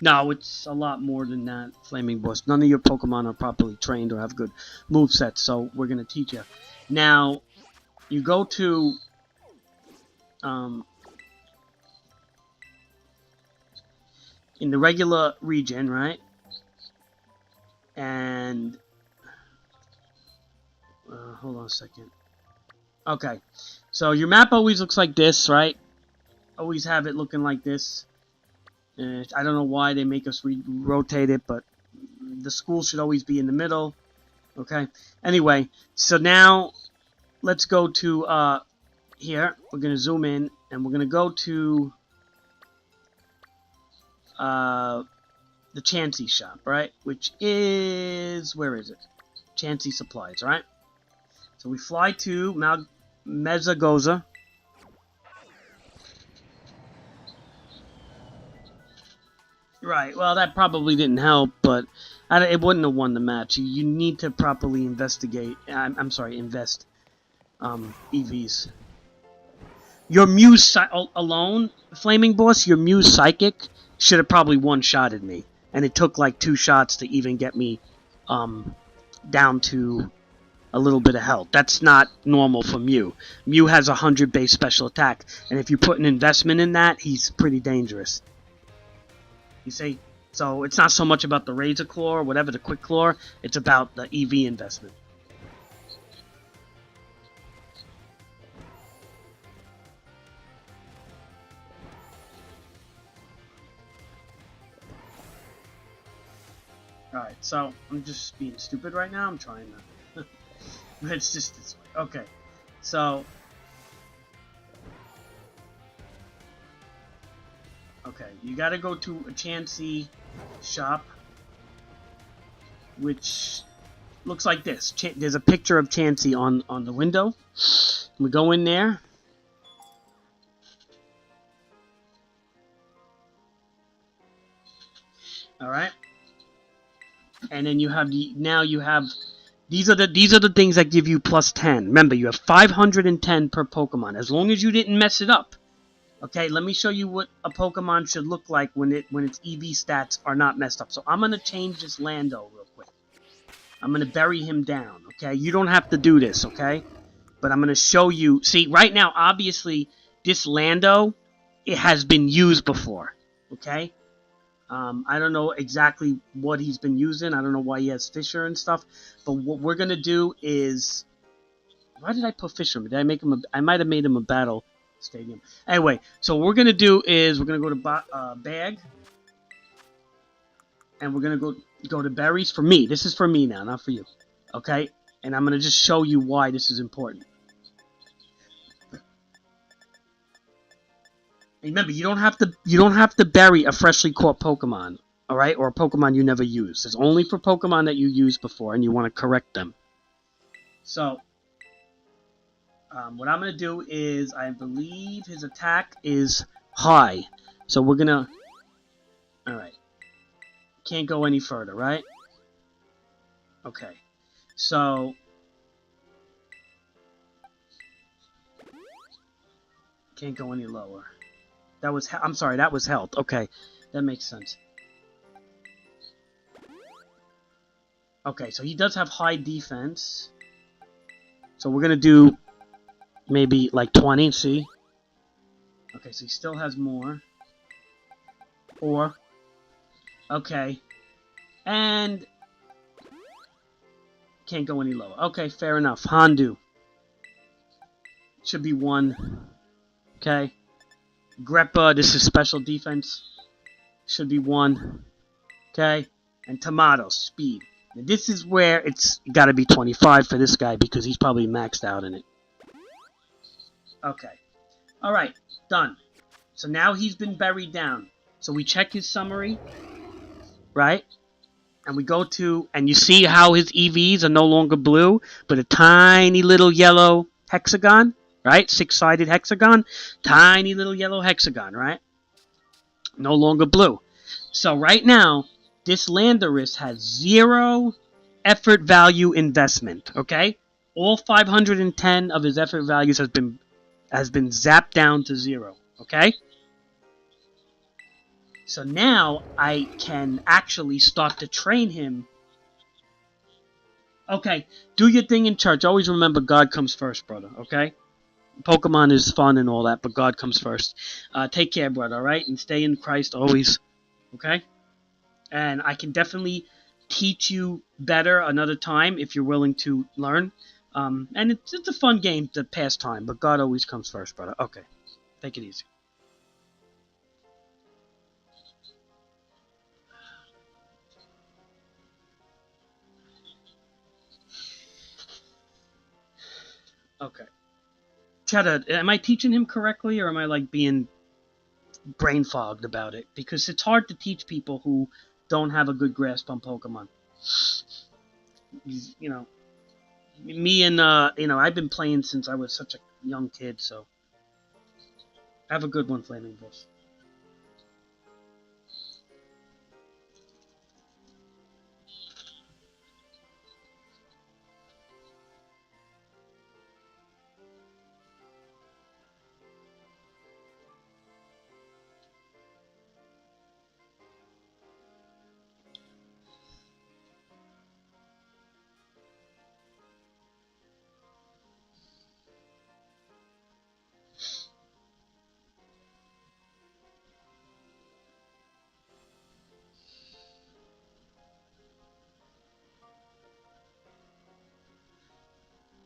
[SPEAKER 1] no, it's a lot more than that, Flaming Bush. None of your Pokemon are properly trained or have good movesets, so we're going to teach you. Now, you go to... in the regular region, right? And hold on a second. Okay, so your map always looks like this, right? Always have it looking like this. I don't know why they make us rotate it, but the school should always be in the middle. Okay. Anyway, so now let's go to here. We're gonna zoom in, and we're gonna go to the Chansey shop, right? Which is, where is it? Chansey Supplies, right? So we fly to Mezagoza. Right, well, that probably didn't help, but it wouldn't have won the match. You need to properly investigate, invest EVs. Your Muse alone, Flaming Boss, your Muse Psychic should have probably one-shotted me. And it took like 2 shots to even get me down to a little bit of health. That's not normal for Mew. Mew has 100 base special attack, and if you put an investment in that, he's pretty dangerous. You see? So it's not so much about the Razor Claw or whatever, the Quick Claw, it's about the EV investment. Alright, so I'm just being stupid right now. I'm trying to... It's just this way. Okay. So, okay, you gotta go to a Chansey shop, which looks like this. There's a picture of Chansey on the window. We go in there. All right. And then you have these are the things that give you plus 10. Remember, you have 510 per Pokemon as long as you didn't mess it up. Okay, let me show you what a Pokemon should look like when its EV stats are not messed up. So I'm gonna change this Lando real quick. I'm gonna bury him down. Okay, you don't have to do this. Okay, but I'm gonna show you. See, right now, obviously, this Lando, it has been used before. Okay. I don't know exactly what he's been using. I don't know why he has Fisher and stuff. But what we're gonna do is, why did I put Fisher? Did I make him? I might have made him a battle stadium. Anyway, so what we're gonna do is we're gonna go to bag, and we're gonna go to berries for me. This is for me now, not for you. Okay, and I'm gonna just show you why this is important. Remember, you don't have to bury a freshly caught Pokemon, all right, or a Pokemon you never used. It's only for Pokemon that you used before, and you want to correct them. So, what I'm gonna do is, I believe his attack is high, so we're gonna, all right, can't go any further, right? Okay, so can't go any lower. I'm sorry, that was health. Okay, that makes sense. Okay, so he does have high defense. So we're gonna do maybe like 20, see? Okay, so he still has more. Or, okay. And can't go any lower. Okay, fair enough. Hondu. Should be 1. Okay. Greppa, this is special defense. Should be 1. Okay. And Tomato, speed. And this is where it's got to be 25 for this guy because he's probably maxed out in it. Okay. Alright, done. So now he's been buried down. So we check his summary, right? And we go to, and you see how his EVs are no longer blue, but a tiny little yellow hexagon, right? 6-sided hexagon, tiny little yellow hexagon, right? No longer blue. So right now, this Landorus has 0 effort value investment, okay? All 510 of his effort values has been zapped down to 0, okay? So now I can actually start to train him. Okay, do your thing in church. Always remember God comes first, brother, okay? Pokemon is fun and all that, but God comes first. Take care, brother, alright? And stay in Christ always, okay? And I can definitely teach you better another time if you're willing to learn. And it's a fun game to pass time, but God always comes first, brother. Okay, take it easy. Okay. Cheddar, am I teaching him correctly, or am I like being brain fogged about it? Because it's hard to teach people who don't have a good grasp on Pokemon. You know, me and I've been playing since I was such a young kid, so have a good one, Flaming Bulls.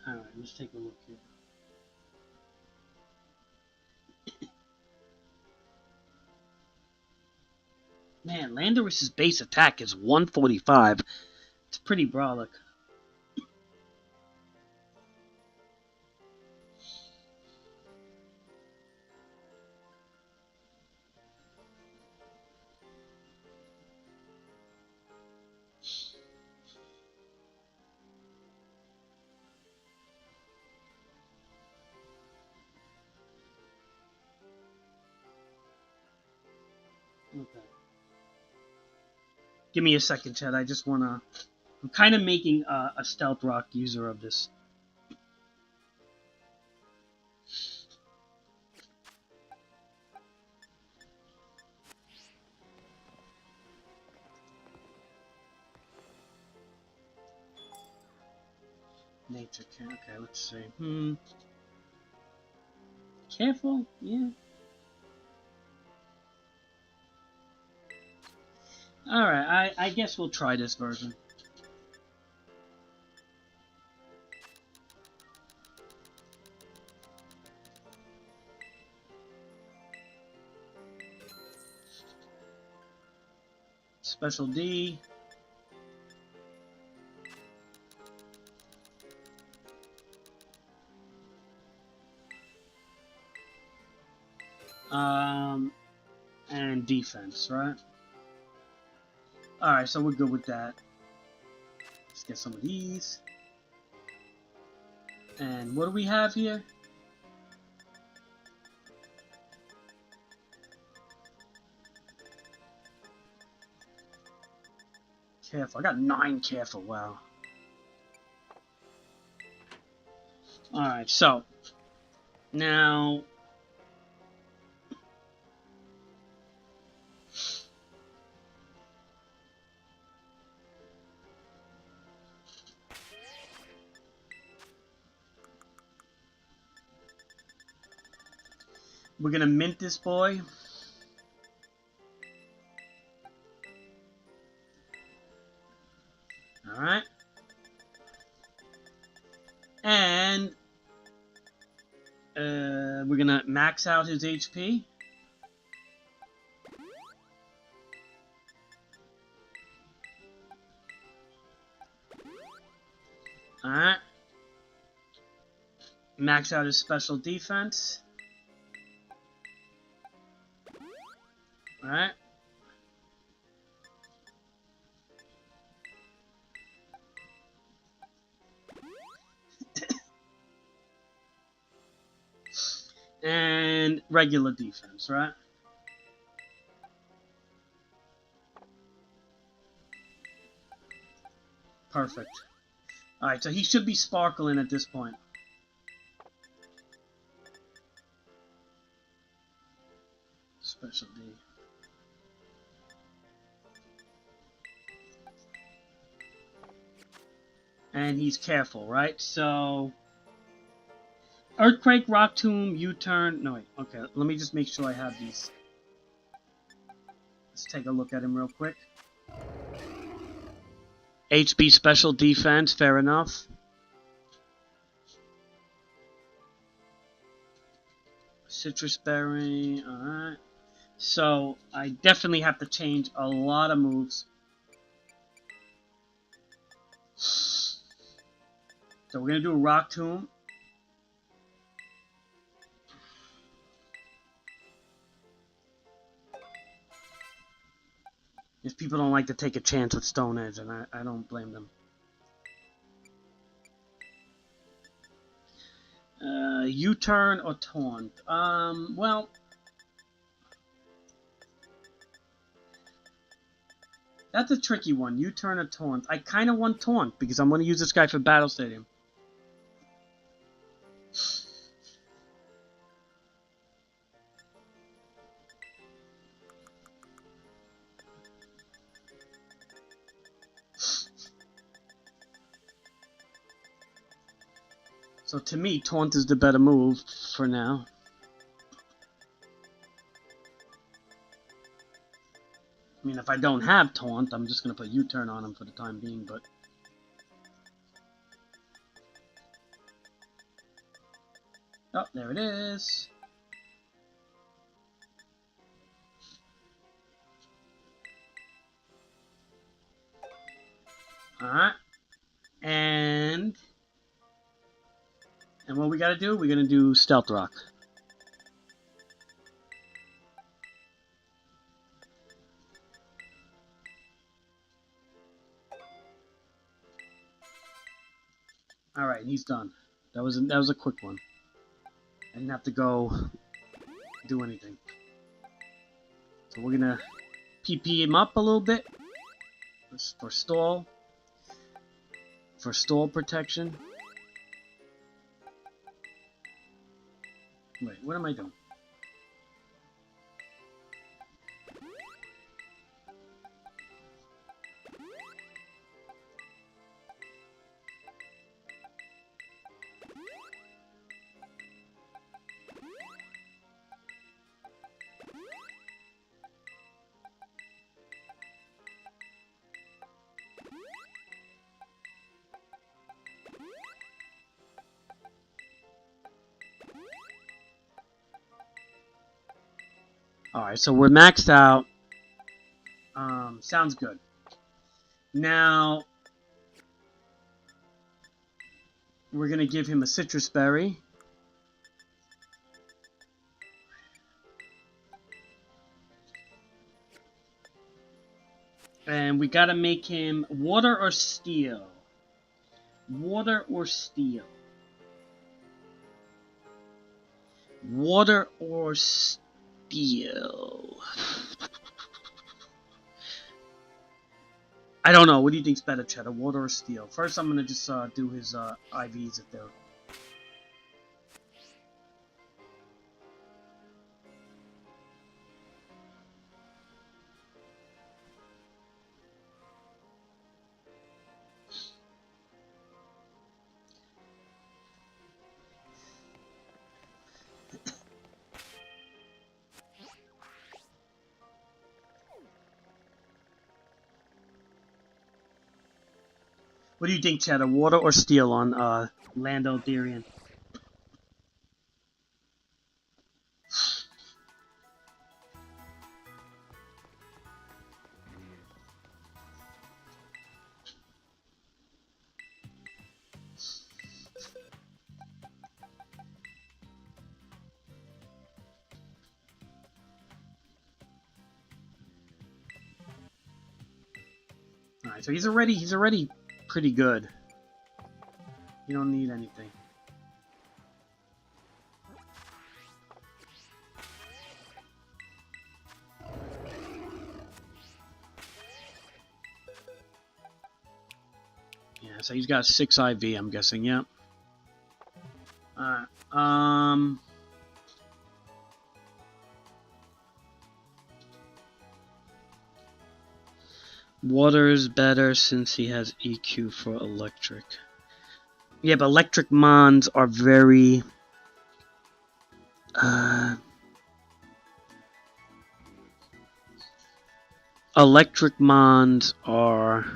[SPEAKER 1] All right, let's take a look here. Man, Landorus's base attack is 145. It's pretty brolic. Okay. Give me a second, Chad. I just wanna... I'm kind of making a stealth rock user of this. Nature can... Okay, let's see. Careful? Yeah. Alright, I guess we'll try this version. Special D. And defense, right? Alright, so we're good with that. Let's get some of these. And what do we have here? Careful. I got 9 careful. Wow. Alright, so. Now. We're gonna mint this boy. Alright. And we're gonna max out his HP. Alright. Max out his special defense. Alright. And regular defense, right? Perfect. Alright, so he should be sparkling at this point. Special D. And he's careful, right? So... Earthquake, Rock Tomb, U-Turn... No, wait. Okay, let me just make sure I have these. Let's take a look at him real quick. HB Special Defense, fair enough. Citrus Berry, alright. So, I definitely have to change a lot of moves. So, we're going to do a Rock Tomb. If people don't like to take a chance with Stone Edge, and I don't blame them. U-turn or taunt? Well... That's a tricky one. U-turn or taunt? I kind of want taunt, because I'm going to use this guy for Battle Stadium. So to me, taunt is the better move for now. I mean, if I don't have taunt, I'm just going to put U-turn on him for the time being, but... Oh, there it is. Alright. And what we gotta do? We're gonna do Stealth Rock. Alright, he's done. That was a quick one. I didn't have to go do anything. So we're gonna PP him up a little bit for stall. For stall protection. Wait, what am I doing? Alright, so we're maxed out. Sounds good. Now, we're going to give him a citrus berry. And we got to make him water or steel. Water or steel. Water or steel. I don't know. What do you think's better, Cheddar? Water or steel? First, I'm gonna just do his IVs if they're. What do you think, Cheddar? Water or steel on Lando Therian? All right, so he's already pretty good. You don't need anything. Yeah, so he's got 6 IV, I'm guessing, yeah. Alright, water is better since he has EQ for electric. Yeah, but electric mons are very... electric mons are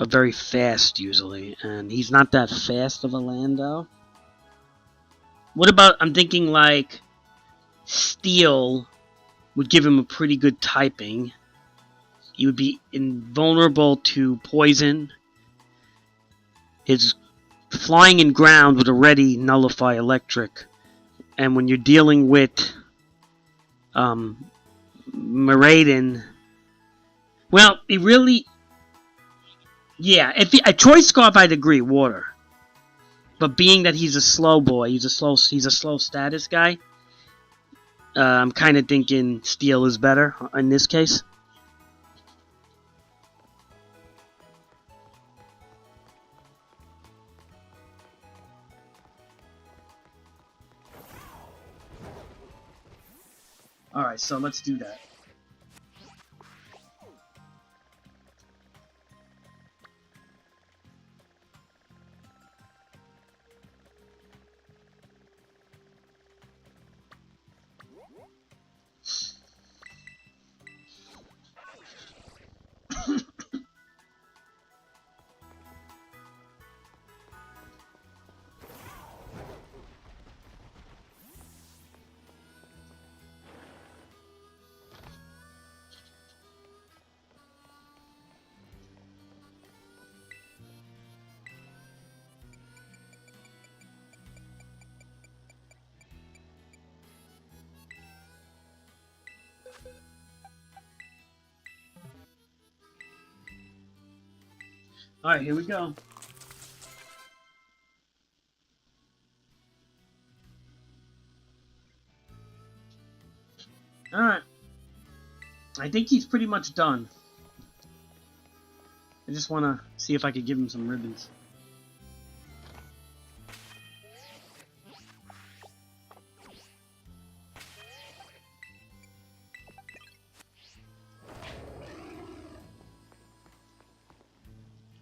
[SPEAKER 1] very fast, usually. And he's not that fast of a Lando. What about... I'm thinking, like... Steel would give him a pretty good typing. He would be invulnerable to poison. His flying and ground would already nullify electric. And when you're dealing with Meraiden, well, it really... Yeah, if a choice scarf, I'd agree, water. But being that he's a slow boy, he's a slow status guy, I'm kind of thinking steel is better in this case. Alright, so let's do that. Alright, here we go. Alright. I think he's pretty much done. I just want to see if I could give him some ribbons.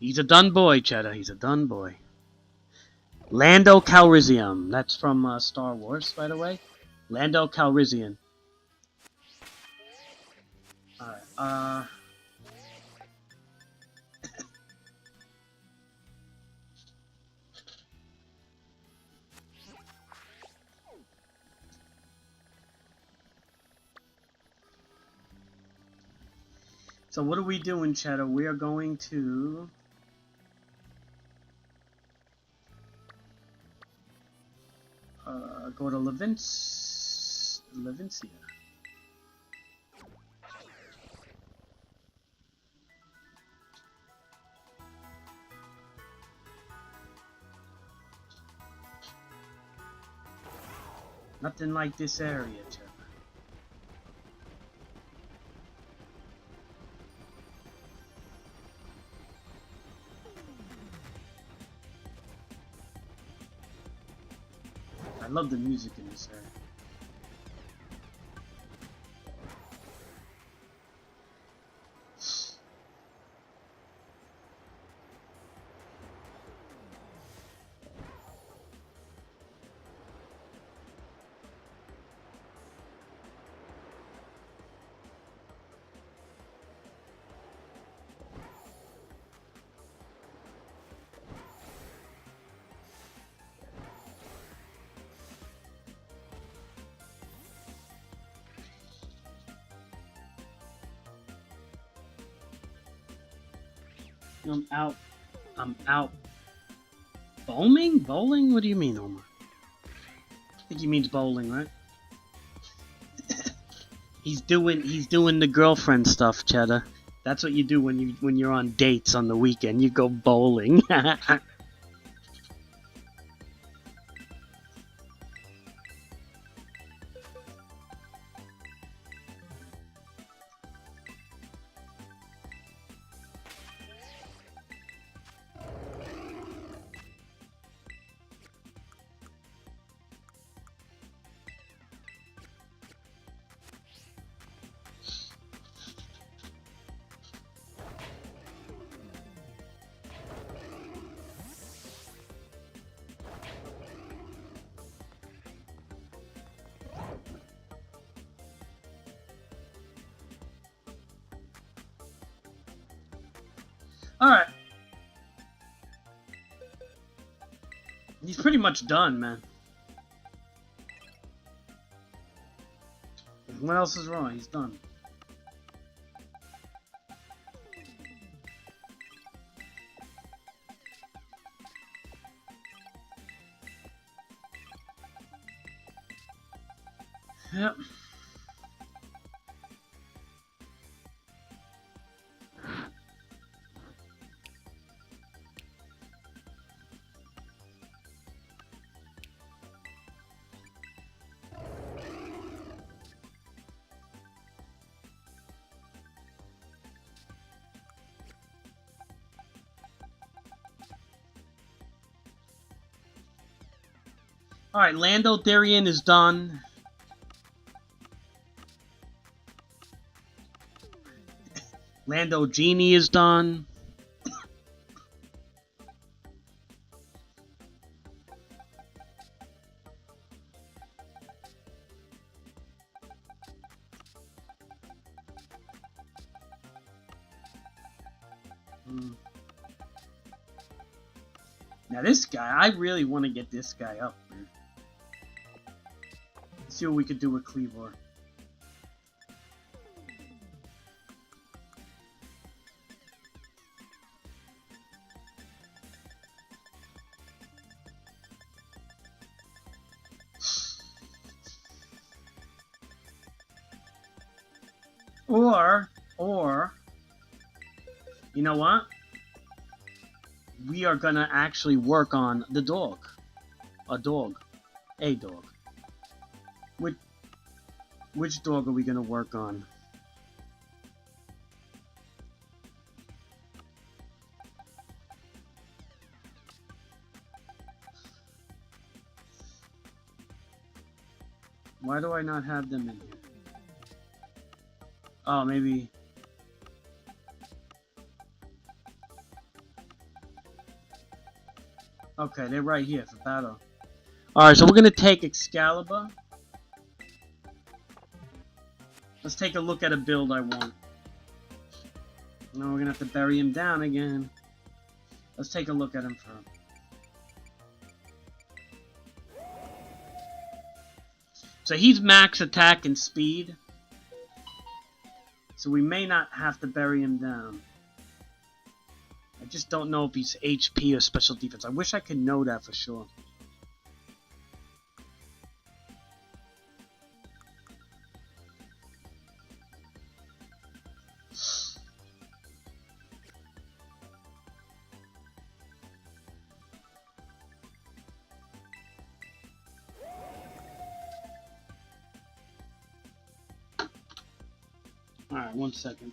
[SPEAKER 1] He's a done boy, Cheddar. He's a done boy. Lando Calrissian. That's from Star Wars, by the way. Lando Calrissian. Alright, so what are we doing, Cheddar? We are going to... go to Levincia. Nothing like this area, Cheddar. I love the music in this area. I'm out. I'm out. Bowling? Bowling? What do you mean, Omar? I think he means bowling, right? He's doing the girlfriend stuff, Cheddar. That's what you do when you're on dates on the weekend. You go bowling. Alright. He's pretty much done, man. What else is wrong? He's done. Yep. Alright, Lando Darien is done. Lando Genie is done. Now this guy, I really want to get this guy up, man. Let's see what we could do with Cleavor. Or, you know what? We are gonna actually work on the dog. A dog. A dog. Which dog are we gonna work on? Why do I not have them in here? Oh, maybe... Okay, they're right here for battle. Alright, so we're gonna take Excalibur. Let's take a look at a build I want. No, we're gonna have to bury him down again. Let's take a look at him first. So he's max attack and speed. So we may not have to bury him down. I just don't know if he's HP or special defense. I wish I could know that for sure. Alright, 1 second.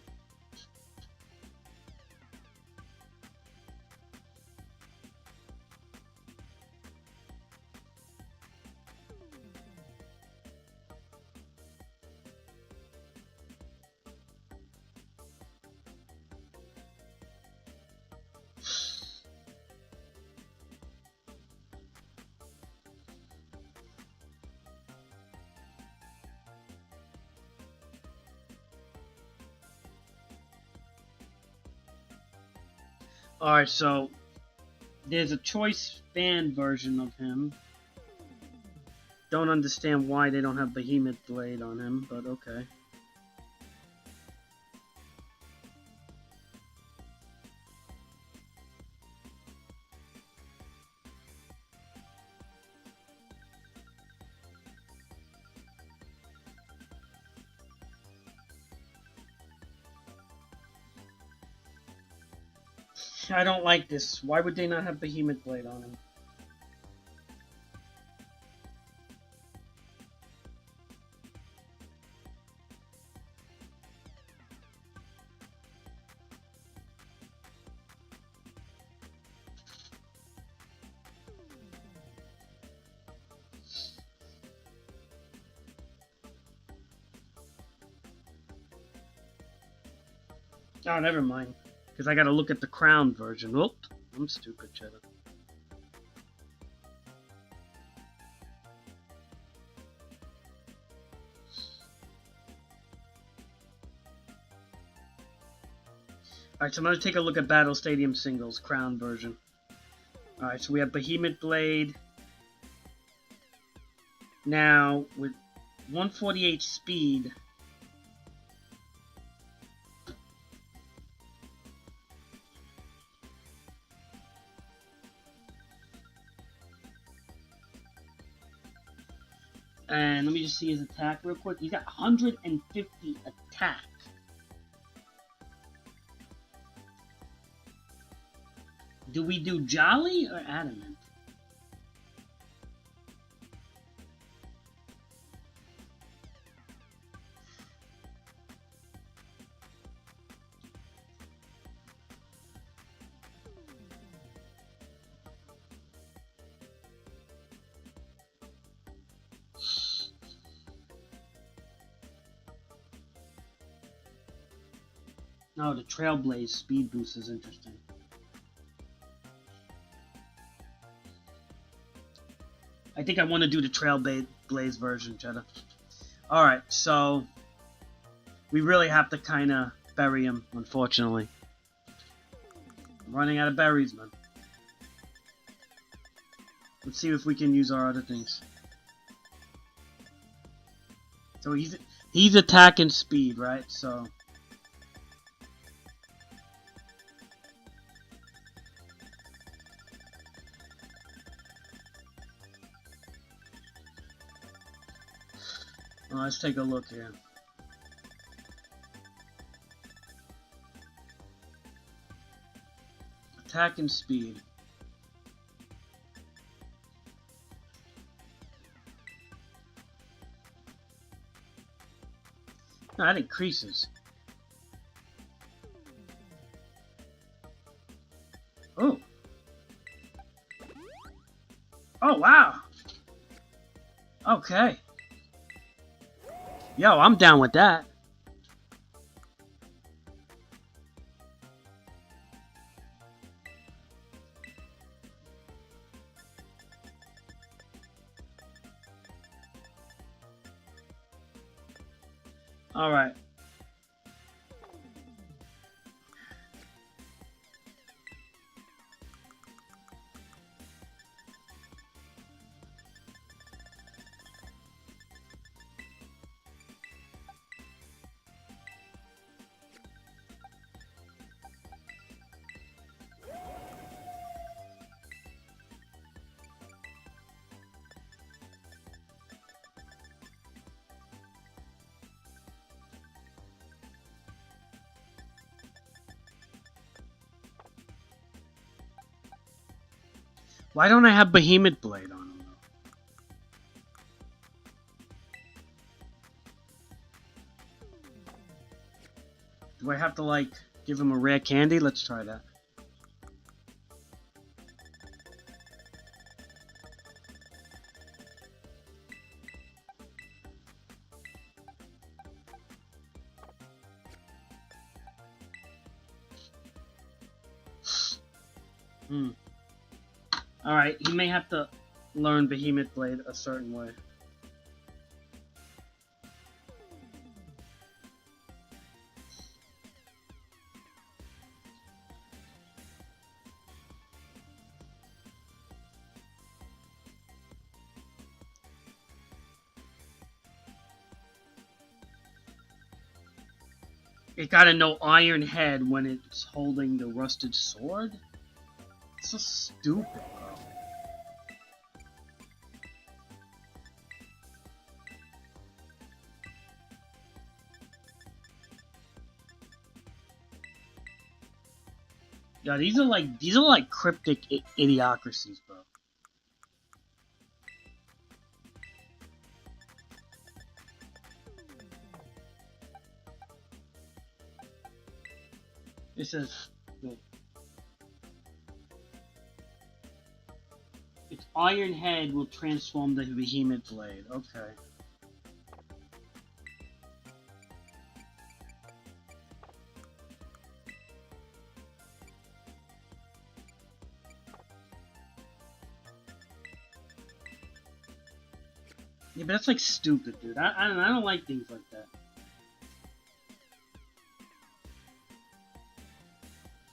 [SPEAKER 1] Alright, so there's a choice fan version of him. Don't understand why they don't have Behemoth Blade on him, but okay. I don't like this. Why would they not have Behemoth Blade on him? Oh, never mind. Because I gotta look at the crown version. Whoop! I'm stupid, Cheddar. Alright, so I'm gonna take a look at Battle Stadium Singles, crown version. Alright, so we have Behemoth Blade. Now, with 148 speed... And let me just see his attack real quick. He's got 150 attack. Do we do Jolly or Adamant? Oh, the Trailblaze speed boost is interesting. I think I want to do the Trailblaze version, Cheddar. Alright, so... we really have to kind of bury him, unfortunately. I'm running out of berries, man. Let's see if we can use our other things. So he's attack and speed, right? So... let's take a look here. Attack and speed. No, that increases. Oh. Oh, wow. Okay. Yo, I'm down with that. Alright. Why don't I have Behemoth Blade on him, though? Do I have to, like, give him a rare candy? Let's try that. Alright, he may have to learn Behemoth Blade a certain way. It gotta know Iron Head when it's holding the rusted sword? It's so stupid, bro. Yeah, these are like cryptic idiocracies, bro. It says its Iron Head will transform the Behemoth Blade. Okay. Yeah, but that's like stupid, dude. I don't like things like that.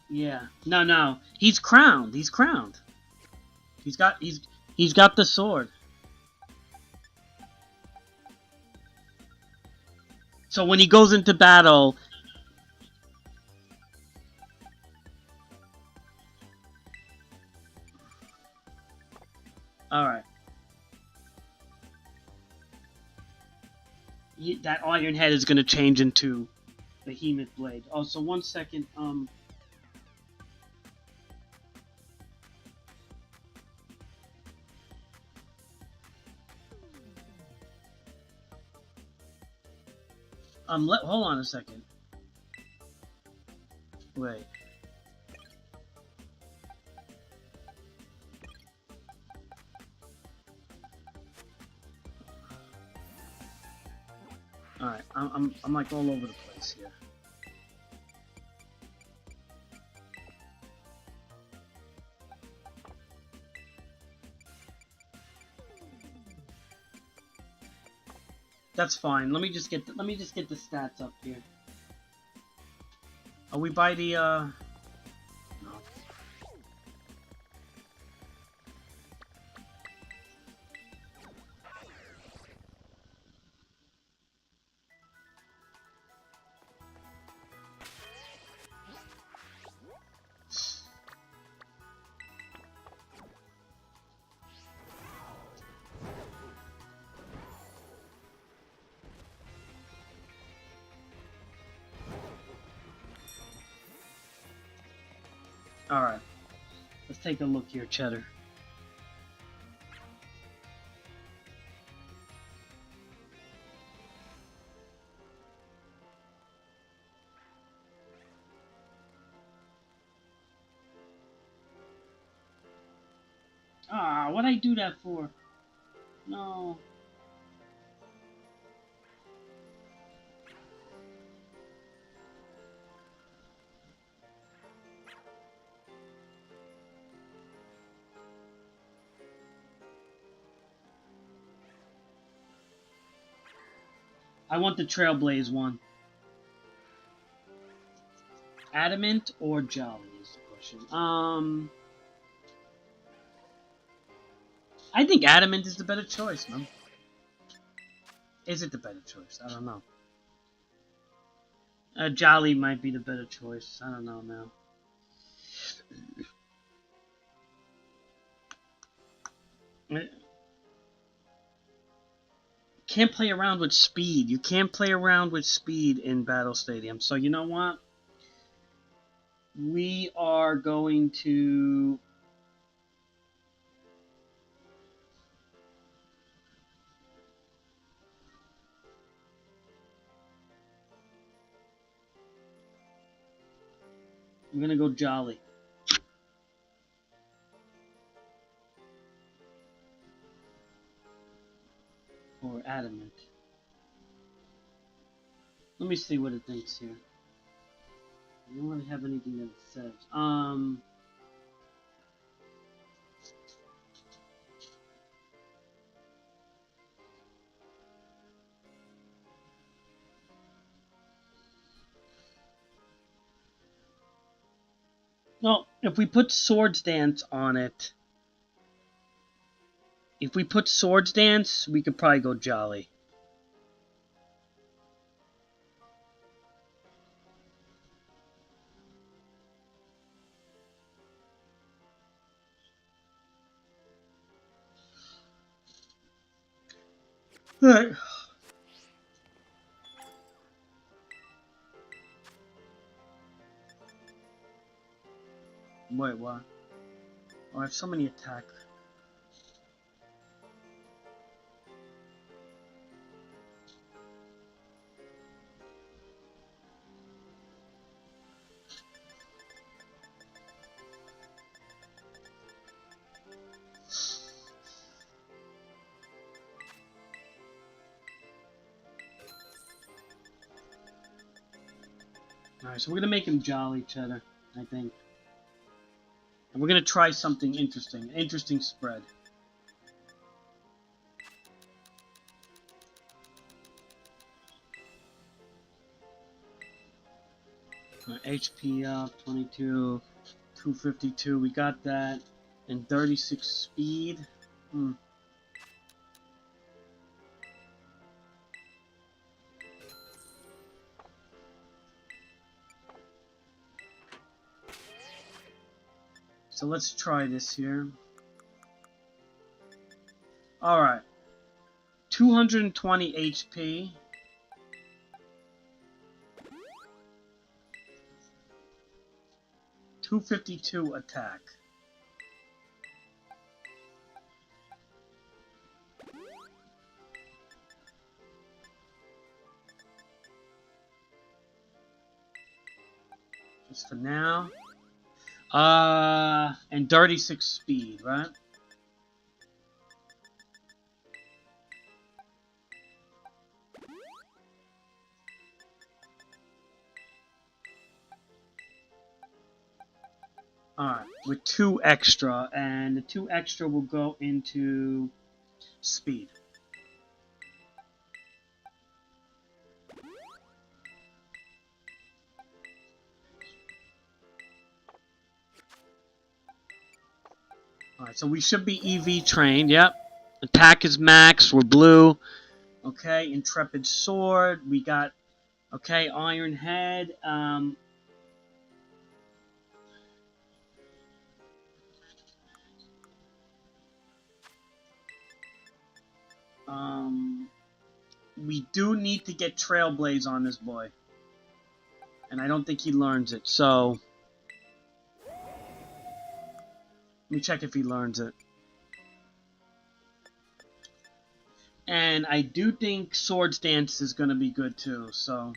[SPEAKER 1] Yeah. No. He's crowned. He's crowned. He's got the sword. So when he goes into battle, all right. That Iron Head is gonna change into Behemoth Blade. Oh, so 1 second. Hold on a second. Wait. All right. I'm like all over the place here. That's fine. Let me just get the stats up here. Are we by the No. All right. Let's take a look here, Cheddar. Ah, what'd I do that for? No. I want the Trailblaze one. Adamant or Jolly is the question. I think Adamant is the better choice, man. Is it the better choice? I don't know. Jolly might be the better choice. I don't know now. Can't play around with speed. You can't play around with speed in Battle Stadium. So you know what? We are going to... I'm going to go Jolly. Or Adamant. Let me see what it thinks here. I don't really have anything that it says. No, if we put Swords Dance on it... If we put Swords Dance, we could probably go Jolly. Alright. Wait, what? Oh, I have so many attack. Alright, so we're gonna make him Jolly Cheddar, I think. And we're gonna try something interesting. An interesting spread. HP up, 22, 252, we got that. And 36 speed. So let's try this here. Alright. 220 HP. .252 attack. Just for now. And 36 speed, right? Alright, with 2 extra, and the 2 extra will go into speed. Alright, so we should be EV trained, yep. Attack is max, we're blue. Okay, Intrepid Sword, we got, okay, Iron Head, we do need to get Trailblaze on this boy. And I don't think he learns it, so... Let me check if he learns it. And I do think Swords Dance is going to be good too, so...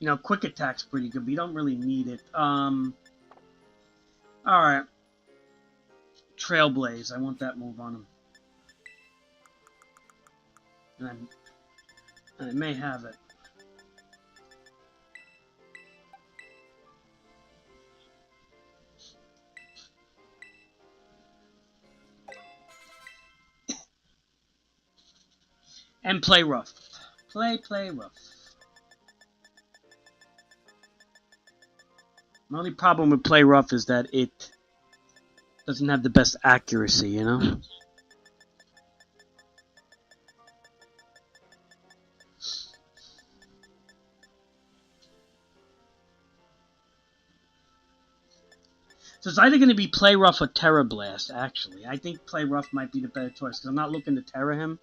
[SPEAKER 1] You know, quick attack's pretty good, but you don't really need it. Alright. Trailblaze. I want that move on him. And I may have it. And play rough. Play rough. My only problem with play rough is that it doesn't have the best accuracy, you know? So it's either going to be play rough or Terra Blast, actually. I think play rough might be the better choice, because I'm not looking to Terra him.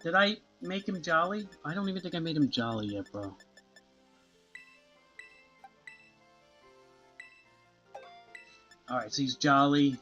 [SPEAKER 1] Did I make him jolly? I don't even think I made him jolly yet, bro. Alright, so he's jolly.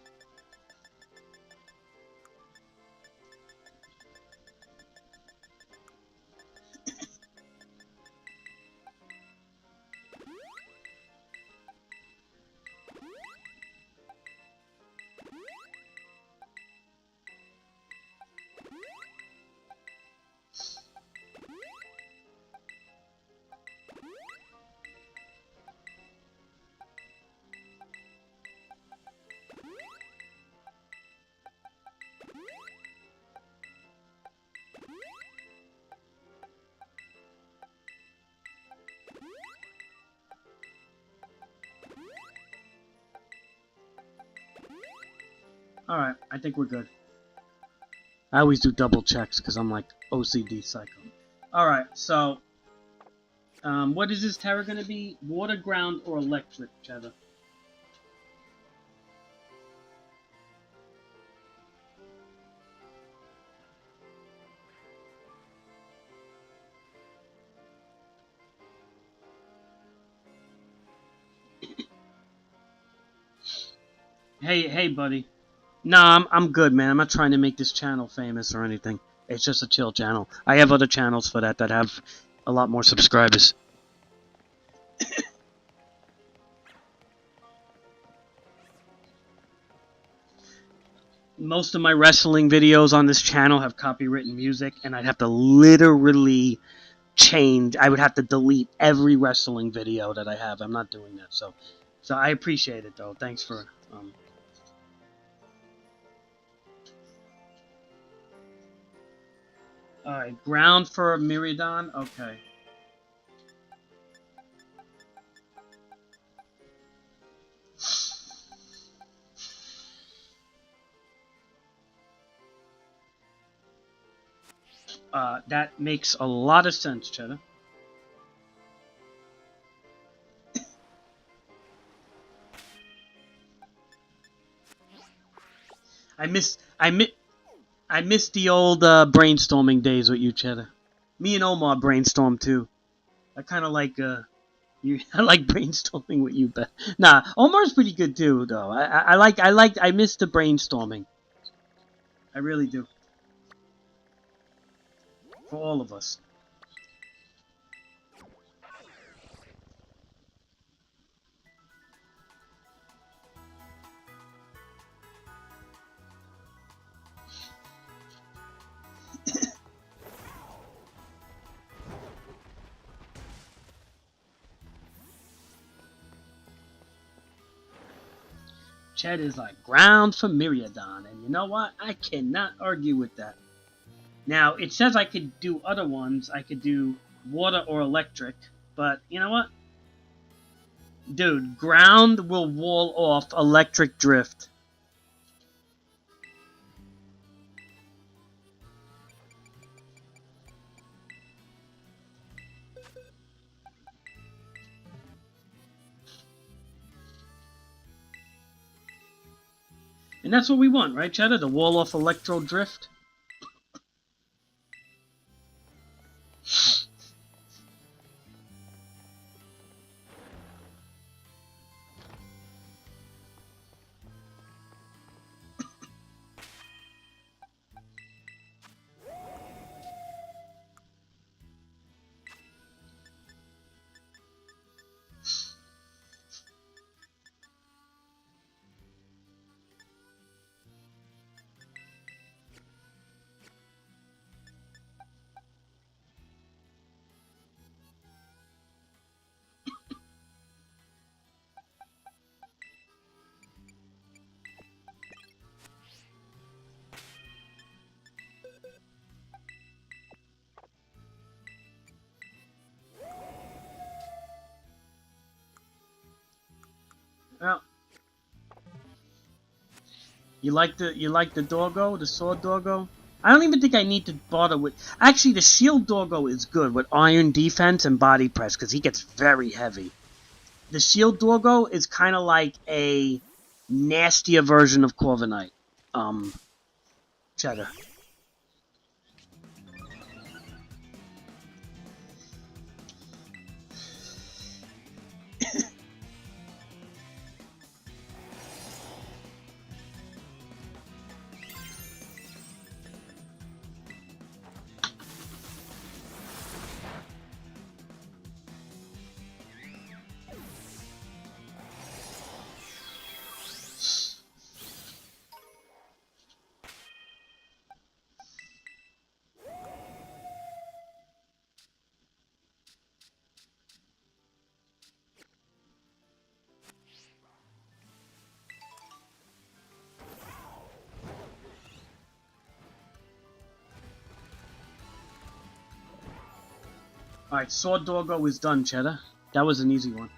[SPEAKER 1] Alright, I think we're good. I always do double checks because I'm like OCD psycho. Alright, so what is this Terra going to be? Water, ground, or electric, Cheddar? Hey, buddy. No, I'm good, man. I'm not trying to make this channel famous or anything. It's just a chill channel. I have other channels for that have a lot more subscribers. Most of my wrestling videos on this channel have copywritten music, and I'd have to literally change. I would have to delete every wrestling video that I have. I'm not doing that, so I appreciate it, though. Thanks for... Alright, ground for Miraidon? Okay. That makes a lot of sense, Cheddar. I miss the old brainstorming days with you, Cheddar. Me and Omar brainstorm too. I kind of like I like brainstorming with you, but nah, Omar's pretty good too, though. I miss the brainstorming. I really do. For all of us. Chet is like ground for Miraidon, and you know what? I cannot argue with that. Now, it says I could do other ones. I could do water or electric, but you know what? Dude, ground will wall off electric drift. And that's what we want, right, Cheddar? The wall off electro drift? You like the doggo, the sword doggo? I don't even think I need to bother with. Actually, the shield doggo is good with iron defense and body press because he gets very heavy. The shield doggo is kind of like a nastier version of Corviknight. Um, Cheddar. Alright, sword doggo is done, Cheddar. That was an easy one.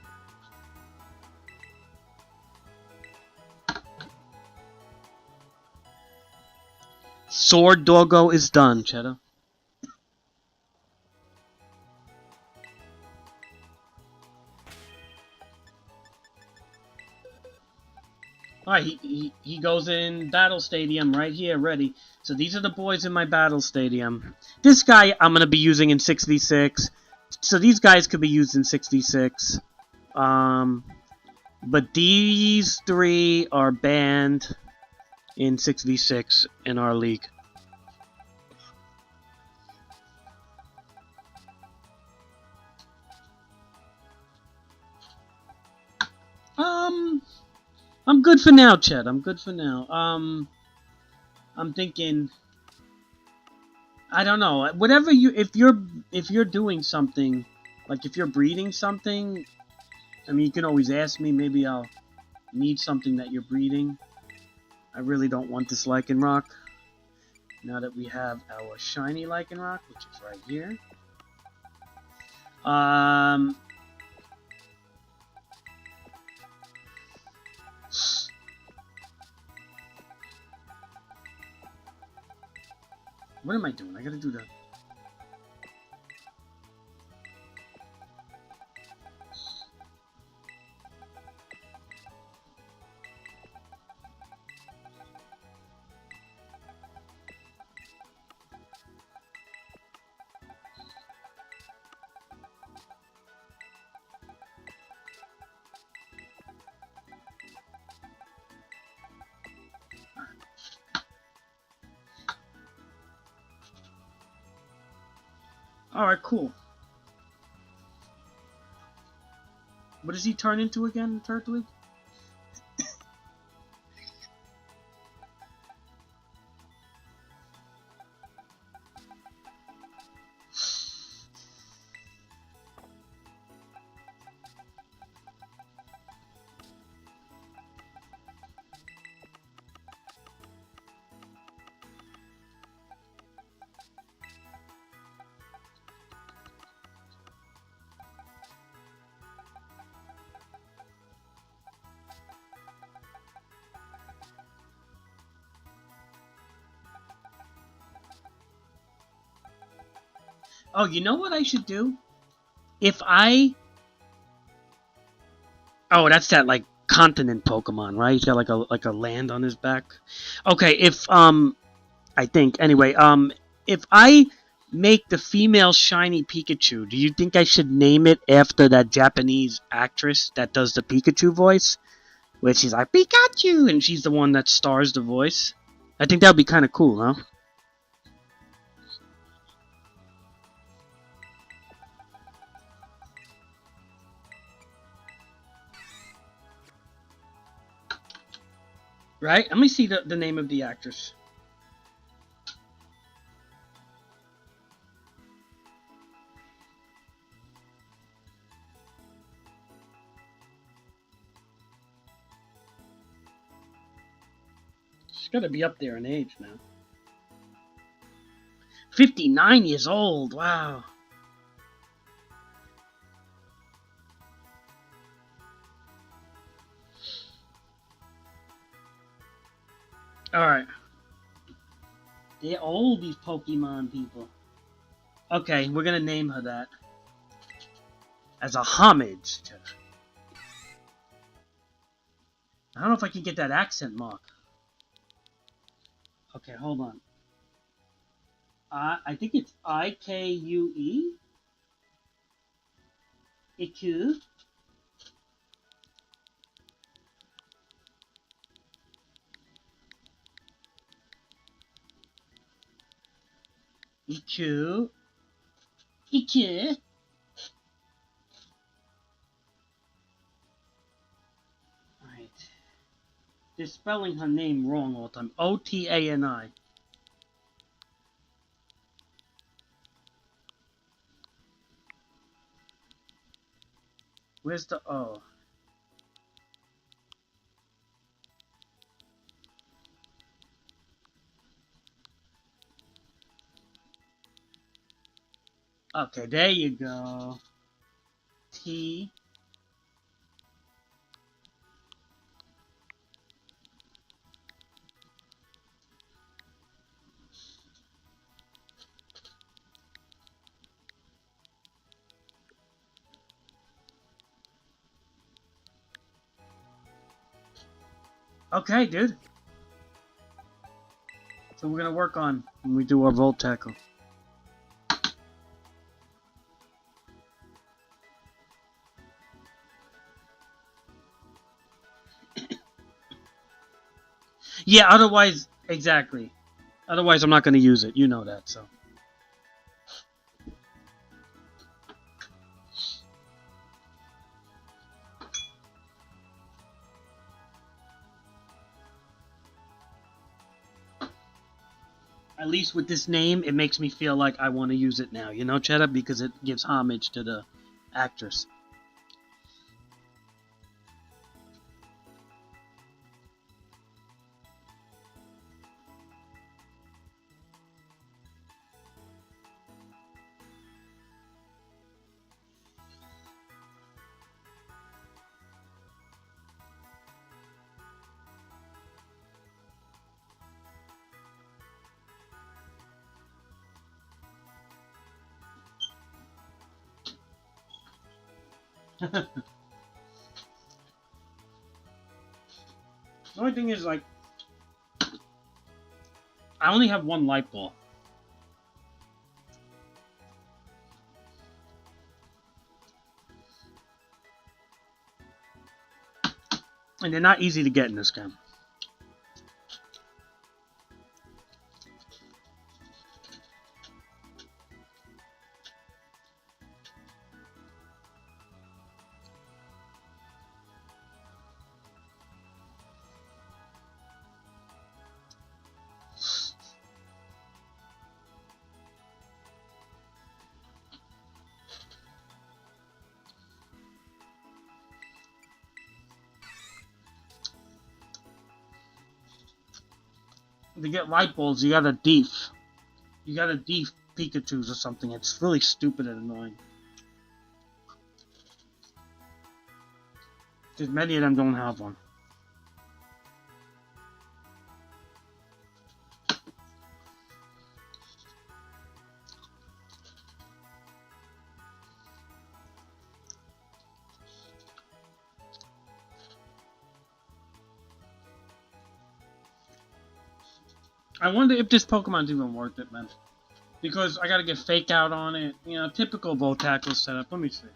[SPEAKER 1] Sword doggo is done, Cheddar. Alright, he goes in Battle Stadium right here, ready. So these are the boys in my Battle Stadium. This guy I'm going to be using in 6v6. So these guys could be used in 6v6. But these three are banned in 6v6 in our league. I'm good for now, Chet. I'm good for now. I'm thinking, I don't know. Whatever you, if you're doing something, like if you're breeding something, I mean, you can always ask me. Maybe I'll need something that you're breeding. I really don't want this Lycanroc. Now that we have our shiny Lycanroc, which is right here. What am I doing? I gotta do that. Alright, cool. What does he turn into again, Turtwig? Oh, you know what I should do? If I... Oh, that's that, like, continent Pokemon, right? He's got, like a land on his back. Okay, if, I think, anyway, if I make the female shiny Pikachu, do you think I should name it after that Japanese actress that does the Pikachu voice? Where she's like, Pikachu! And she's the one that stars the voice. I think that would be kind of cool, huh? Right? Let me see the name of the actress. She's got to be up there in age now. 59 years old. Wow. Alright. They're old, these Pokemon people. Okay, we're gonna name her that. As a homage to her. I don't know if I can get that accent mark. Okay, hold on. I think it's Ikue. Iku. Iku. Iku. Alright. They're spelling her name wrong all the time. Otani. Where's the O? Okay, there you go. T. Okay, dude. So we're gonna work on when we do our Volt Tackle. Yeah, otherwise, exactly. Otherwise, I'm not gonna use it. You know that, so. At least with this name, it makes me feel like I want to use it now. You know, Cheddar? Because it gives homage to the actress. The only thing is, like, I only have one light ball. And they're not easy to get in this game. To get light balls, you gotta deef. You gotta deef Pikachus or something. It's really stupid and annoying. Because many of them don't have one. I wonder if this Pokemon's even worth it, man. Because I gotta get Fake Out on it. You know, typical Volt Tackle setup. Let me see.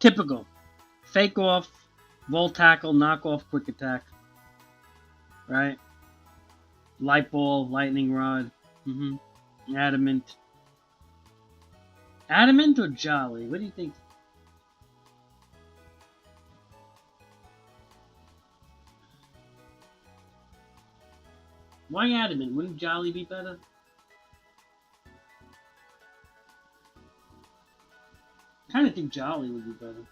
[SPEAKER 1] Typical. Fake off, roll tackle, knock off, quick attack. Right? Light ball, lightning rod. Adamant. Adamant or Jolly? What do you think? Why Adamant? Wouldn't Jolly be better? I kind of think Jolly would be better.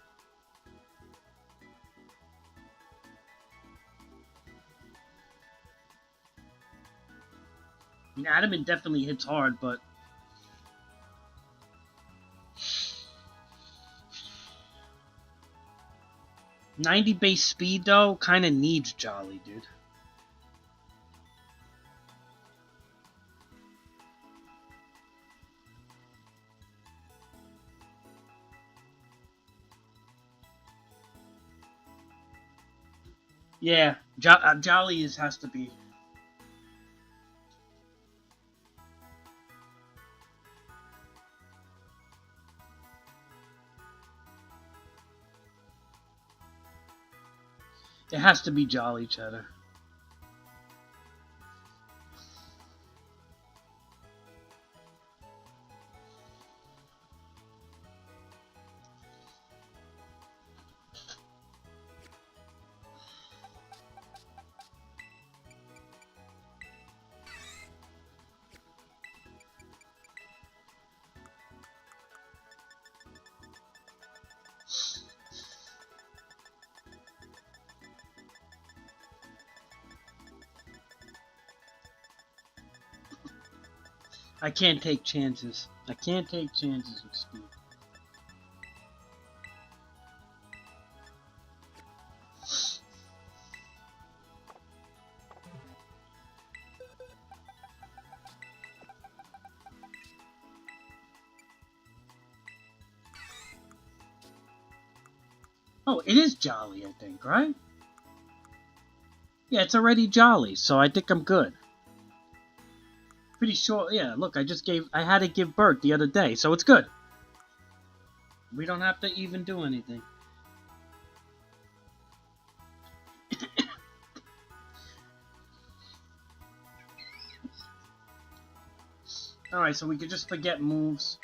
[SPEAKER 1] I mean, Adamant definitely hits hard, but 90 base speed though kind of needs Jolly, dude. Yeah, Jolly has to be. It has to be Jolly, Cheddar. I can't take chances. I can't take chances with speed. Oh, it is Jolly, I think, right? Yeah, it's already Jolly, so I think I'm good. Pretty sure, yeah, look, I had to give birth the other day, so it's good. We don't have to even do anything. Alright, so we could just forget moves.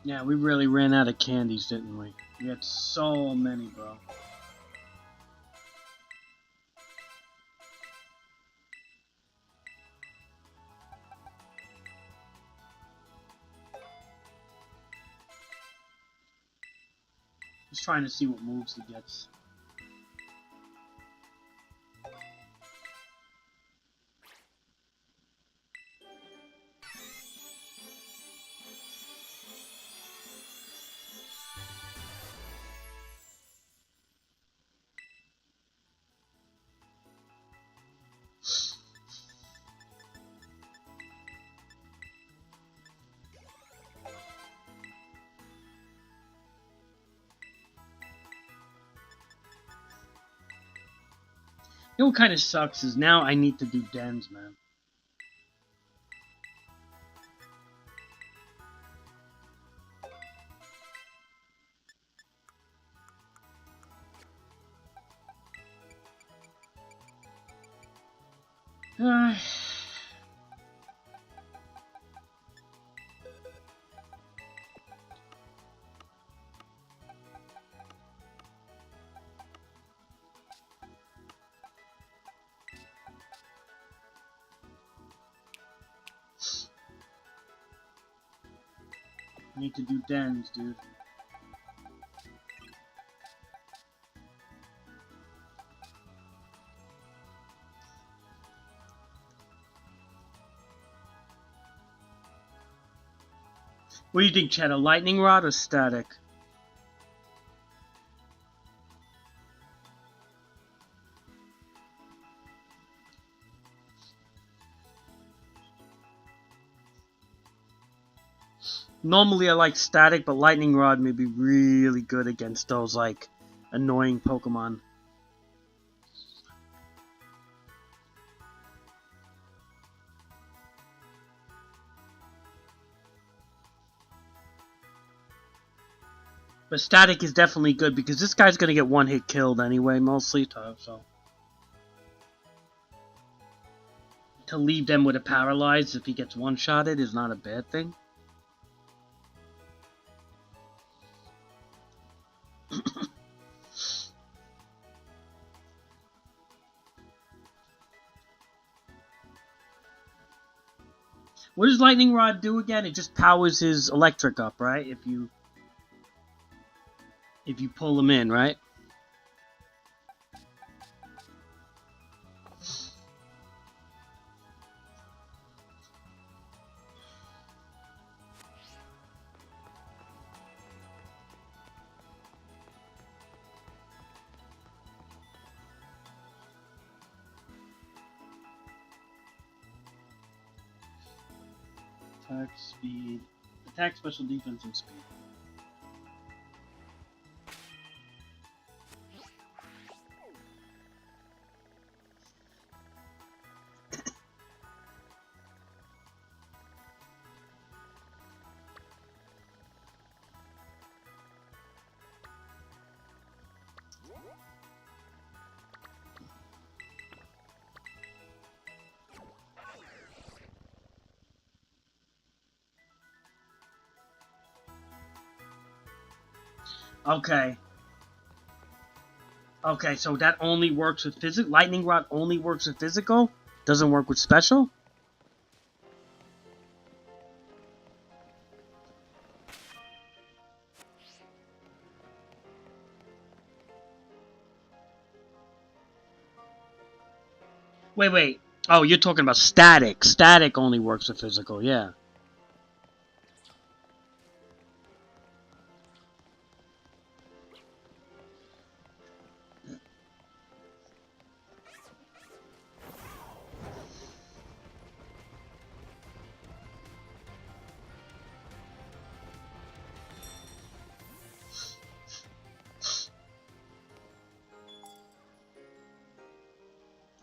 [SPEAKER 1] Yeah, we really ran out of candies, didn't we? We had so many, bro. Just trying to see what moves he gets. You know what kind of sucks is now I need to do dens, man. Need to do dens, dude. What do you think, Chad? A lightning rod or static? Normally I like static, but lightning rod may be really good against those like annoying Pokemon. But static is definitely good because this guy's gonna get one hit killed anyway, mostly. So to leave them with a paralyzed if he gets one shotted is not a bad thing. What does lightning rod do again? It just powers his electric up, right? If you pull him in, right? Attack, speed, attack, special defense, and speed. Okay. Okay, so that only works with physical. Lightning rod only works with physical. Doesn't work with special. Wait. Oh, you're talking about static. Static only works with physical. Yeah.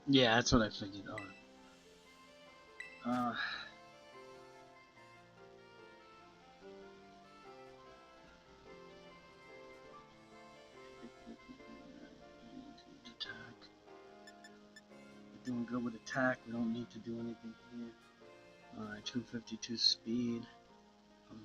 [SPEAKER 1] Yeah, that's what I figured. All right. Attack. We're doing good with attack. We don't need to do anything here. Alright, 252 speed. Um,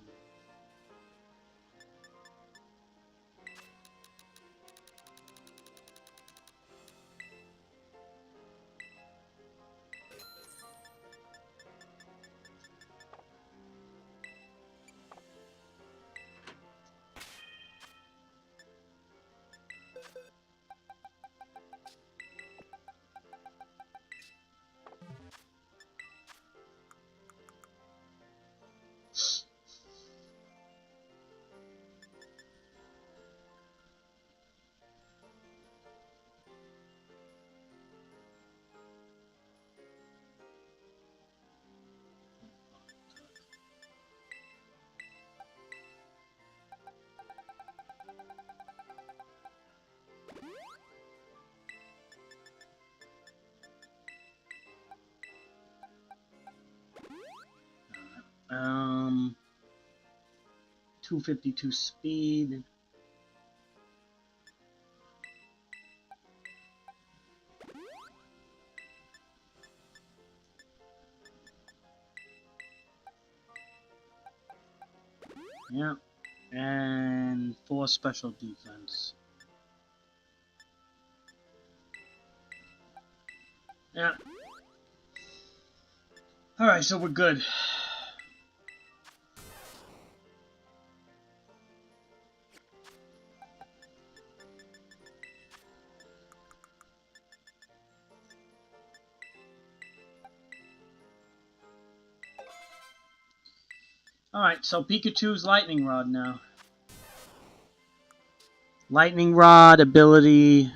[SPEAKER 1] um 252 speed. Yeah. And 4 special defense. Yeah. Alright, so we're good. Alright, so Pikachu's Lightning Rod now. Lightning Rod, ability,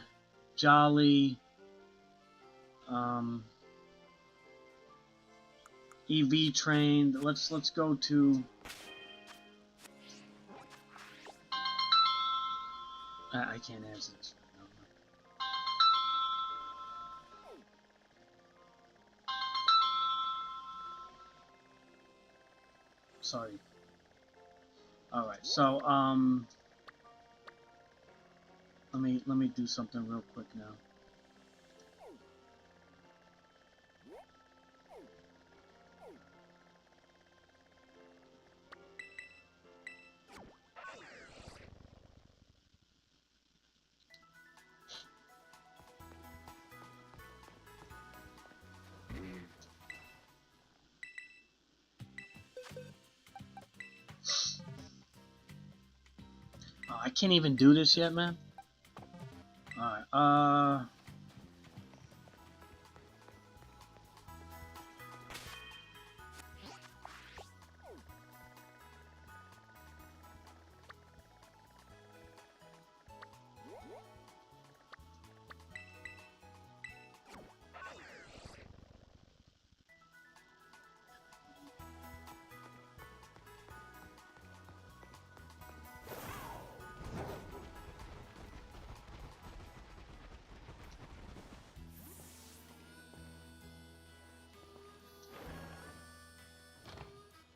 [SPEAKER 1] Jolly, EV trained. Let's go to I can't answer this right now. Sorry. Alright, so, let me do something real quick now. Oh, I can't even do this yet, man. Alright,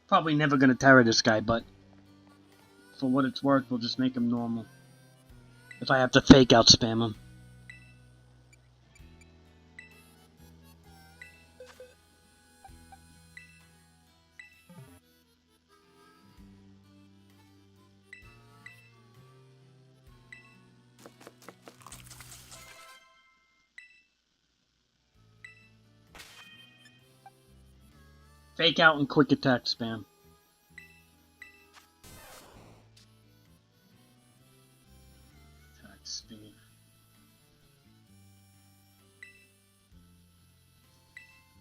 [SPEAKER 1] probably never gonna terror this guy, but for what it's worth, we'll just make him normal. If I have to fake out spam him. Fake out and quick attack spam. Attack speed.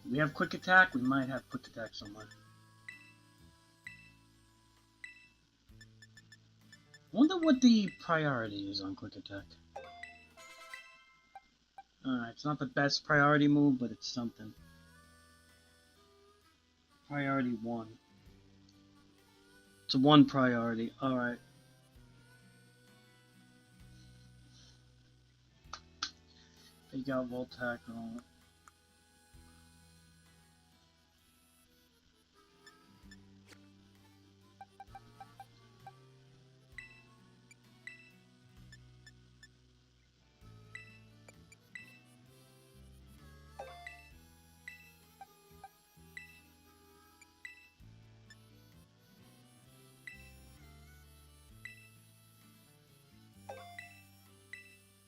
[SPEAKER 1] Do we have quick attack? We might have quick attack somewhere. Wonder what the priority is on quick attack. Alright, it's not the best priority move, but it's something. Priority 1. It's a 1 priority. Alright. Fake out Voltac and all that.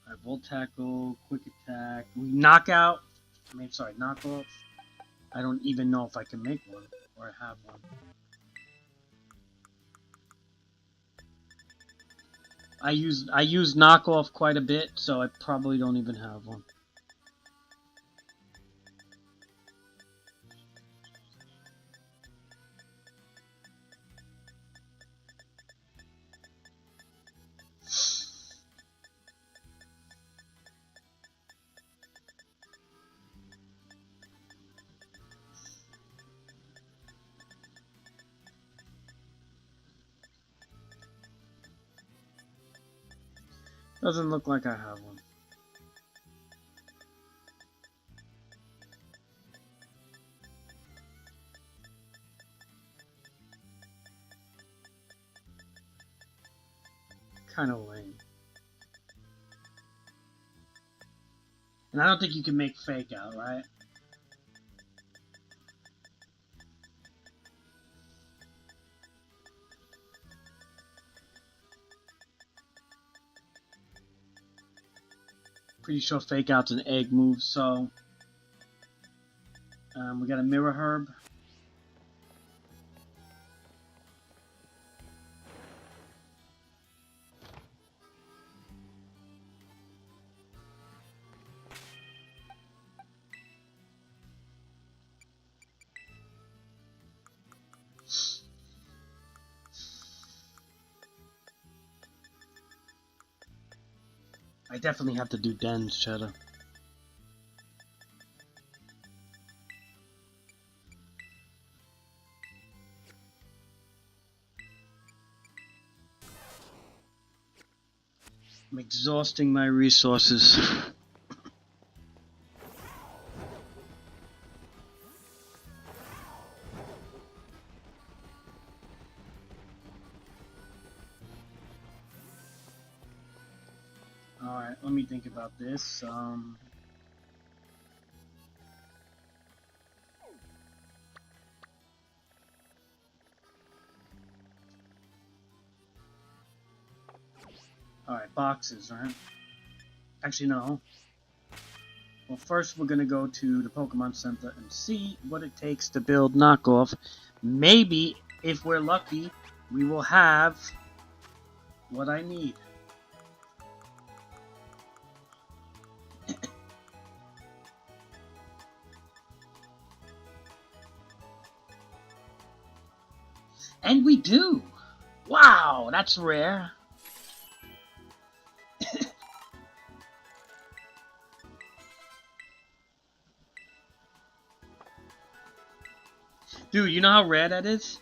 [SPEAKER 1] Alright, Volt Tackle, Quick Attack. We knock out. I mean, sorry, knock off. I don't even know if I can make one or have one. I use knockoff quite a bit, so I probably don't even have one. Doesn't look like I have one. Kind of lame. And I don't think you can make fake out, right? Pretty sure fake out's an egg move, so we got a mirror herb. I definitely have to do Den's Cheddar. I'm exhausting my resources. Alright, let me think about this. Alright, boxes, right? Actually, no. Well, first we're gonna go to the Pokemon Center and see what it takes to build knockoff. Maybe, if we're lucky, we will have what I need. And we do! Wow, that's rare. Dude, you know how rare that is?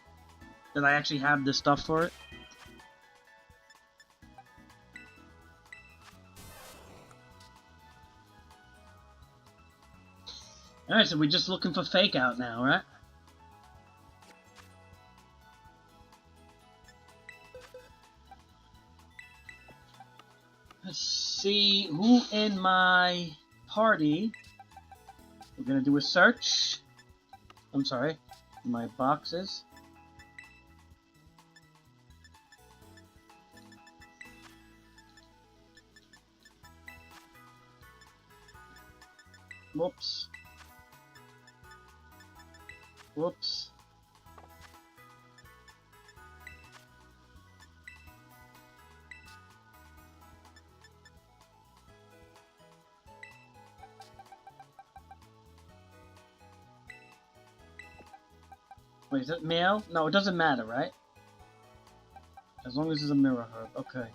[SPEAKER 1] That I actually have the stuff for it? Alright, so we're just looking for Fake Out now, right? Let's see who in my party. We're gonna do a search. I'm sorry, my boxes. Whoops. Whoops. Wait, is that male? No, it doesn't matter, right? As long as it's a mirror herb. Okay.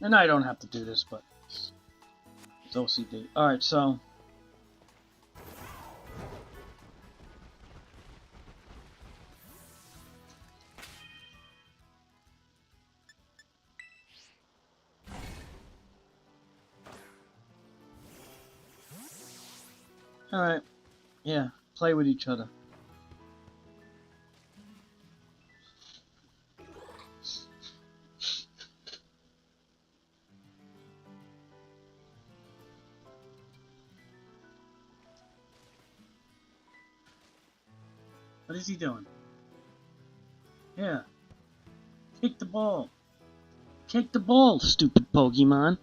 [SPEAKER 1] And I don't have to do this, but it's OCD. Alright, so alright. Yeah, play with each other. What is he doing? Yeah. Kick the ball. Kick the ball, stupid Pokemon.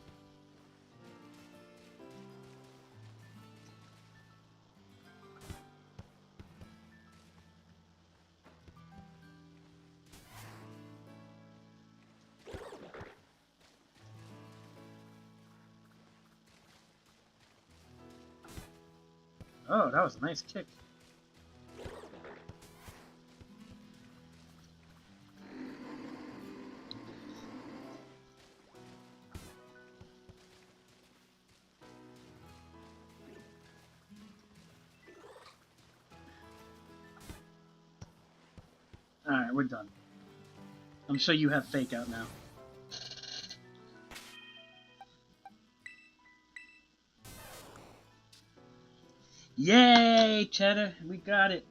[SPEAKER 1] Oh, that was a nice kick. Alright, we're done. I'm sure you have Fake Out now. Yay, Cheddar! We got it.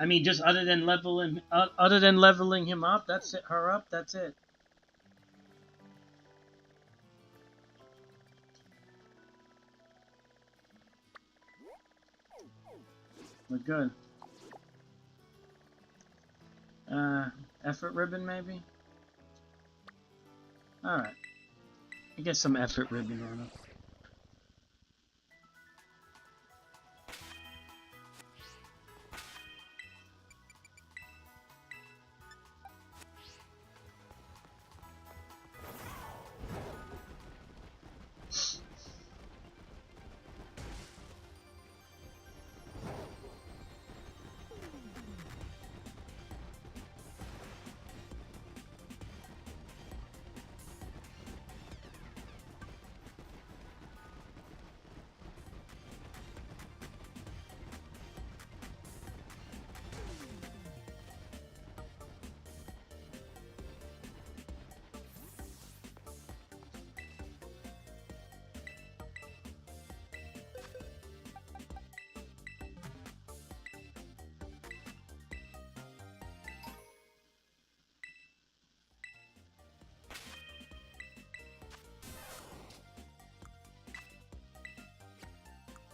[SPEAKER 1] I mean, just other than leveling him up, that's it. Her up, that's it. We're good. Effort ribbon maybe. All right. I guess some effort ribbon on it.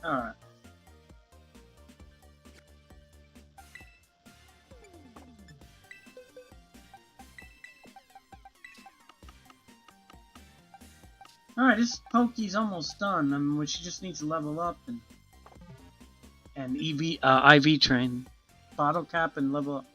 [SPEAKER 1] All right. All right. This Poke's almost done. I mean, she just needs to level up and IV train, bottle cap, and level up.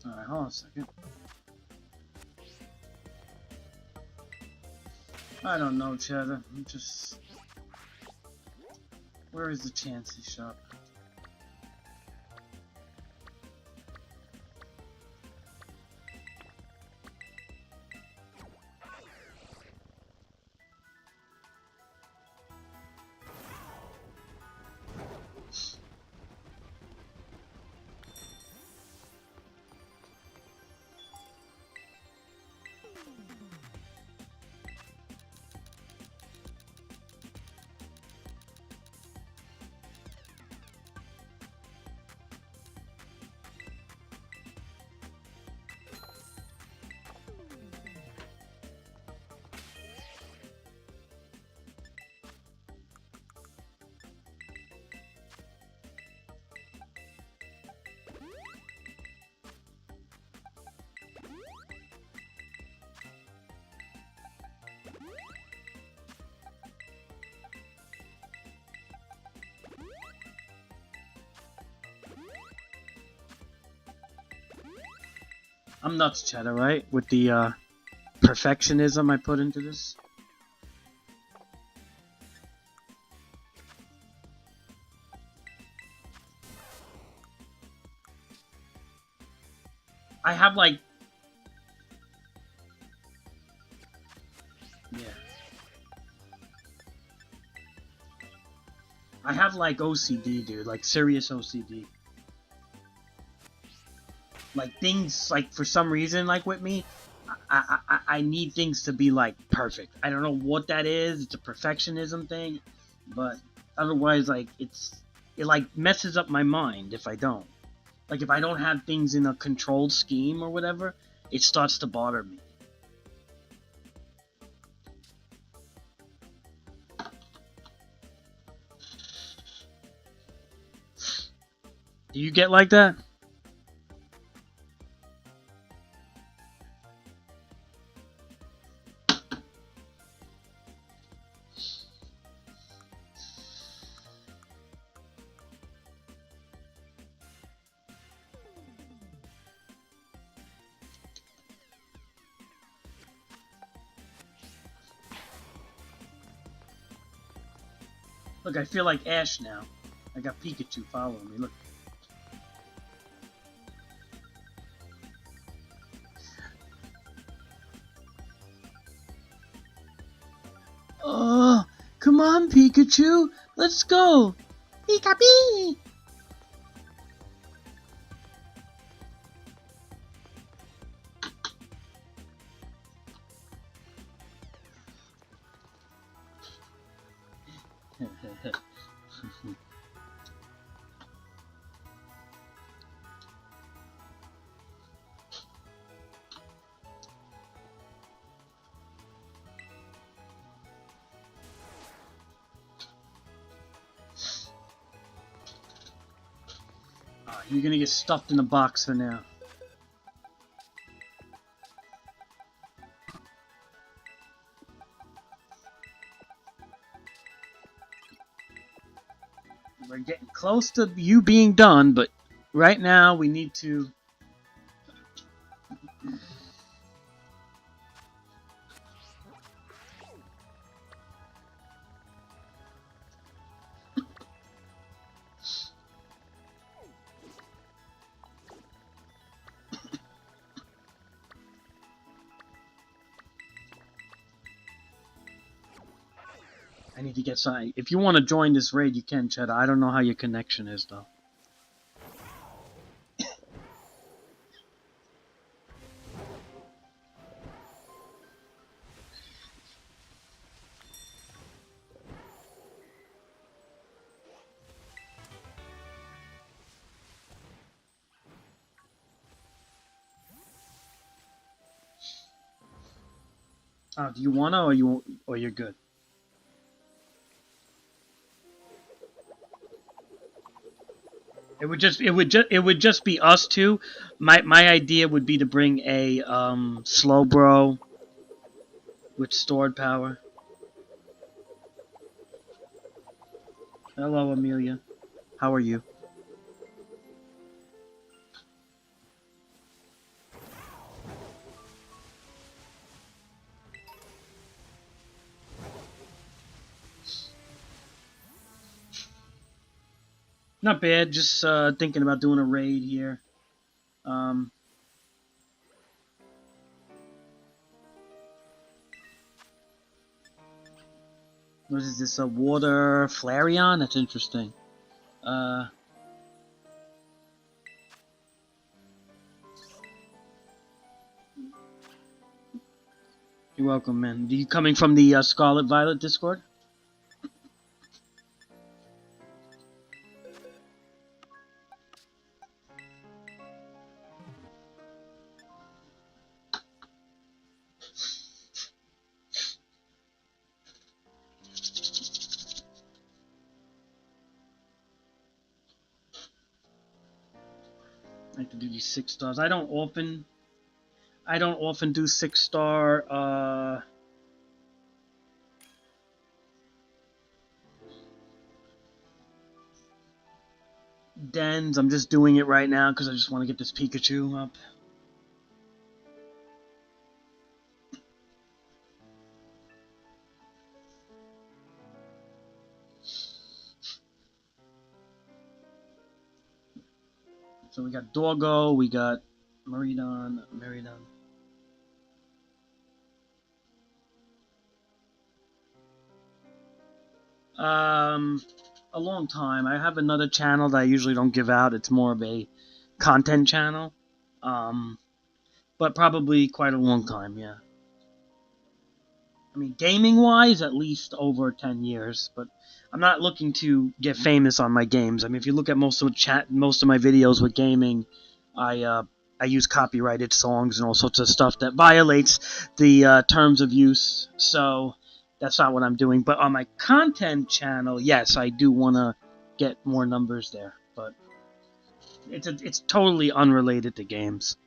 [SPEAKER 1] Alright, hold on a second. I don't know, Cheddar. I'm just... Where is the Chansey shop? I'm nuts, Cheddar, right? With the perfectionism I put into this. I have like... Yeah. I have like OCD, dude. Like serious OCD. Like things, like for some reason, like with me, I need things to be like perfect. I don't know what that is. It's a perfectionism thing, but otherwise, like it like messes up my mind if I don't. Like if I don't have things in a controlled scheme or whatever, it starts to bother me. Do you get like that? Look, I feel like Ash now. I got Pikachu following me. Look. Oh, come on, Pikachu. Let's go. Pika-pee. You're gonna get stuffed in a box for now. We're getting close to you being done, but right now we need to... I need to get some... If you want to join this raid, you can, Cheddar. I don't know how your connection is, though. Do you wanna, or you're good? It would just be us two. My idea would be to bring a Slowbro with stored power. Hello, Amelia. How are you? Not bad. Just thinking about doing a raid here. What is this? A water Flareon? That's interesting. You're welcome, man. Are you coming from the Scarlet Violet Discord? I have to do these 6 stars. I don't often do 6-star dens. I'm just doing it right now because I just want to get this Pikachu up. So we got Doggo, we got Maridon. A long time. I have another channel that I usually don't give out. It's more of a content channel. But probably quite a long time, yeah. I mean, gaming-wise, at least over 10 years, but I'm not looking to get famous on my games. I mean, if you look at most of my videos with gaming, I use copyrighted songs and all sorts of stuff that violates the terms of use, so that's not what I'm doing. But on my content channel, yes, I do want to get more numbers there, but it's totally unrelated to games,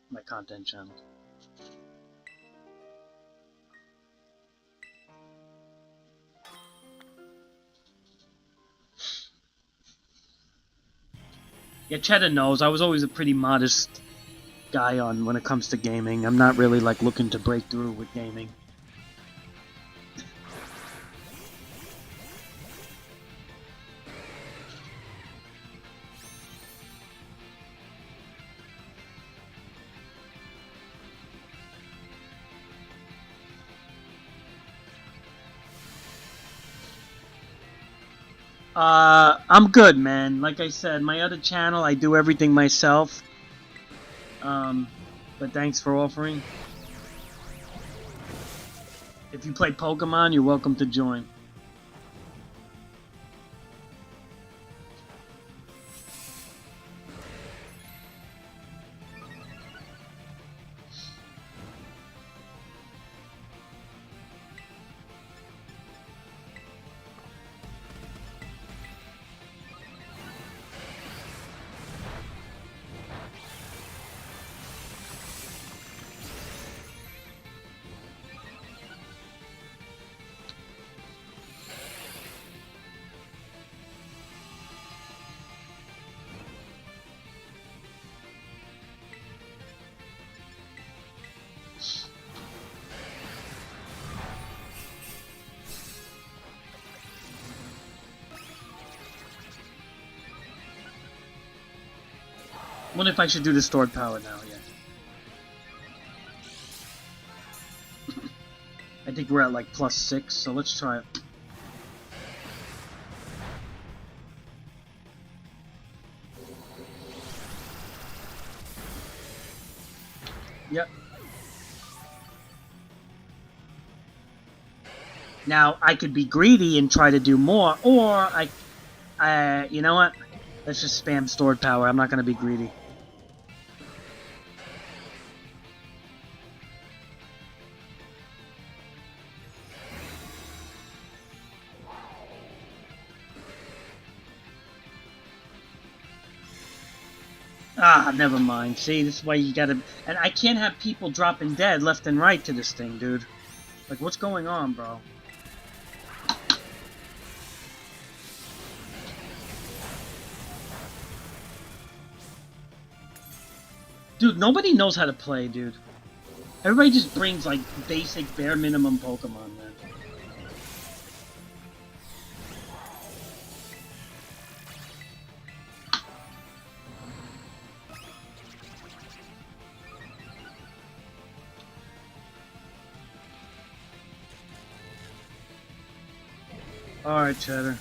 [SPEAKER 1] my content channel. Yeah, Cheddar knows. I was always a pretty modest guy when it comes to gaming. I'm not really like looking to break through with gaming. I'm good, man. Like I said, my other channel, I do everything myself. Um, but thanks for offering. If you play Pokemon, you're welcome to join. What if I should do the stored power now? Yeah. I think we're at like +6, so let's try it. Yep. Now, I could be greedy and try to do more, or you know what? Let's just spam stored power. I'm not going to be greedy. Ah, never mind. See, this is why you gotta... And I can't have people dropping dead left and right to this thing, dude. Like, what's going on, bro? Dude, nobody knows how to play, dude. Everybody just brings, like, basic, bare minimum Pokemon, man. Alright, Cheddar.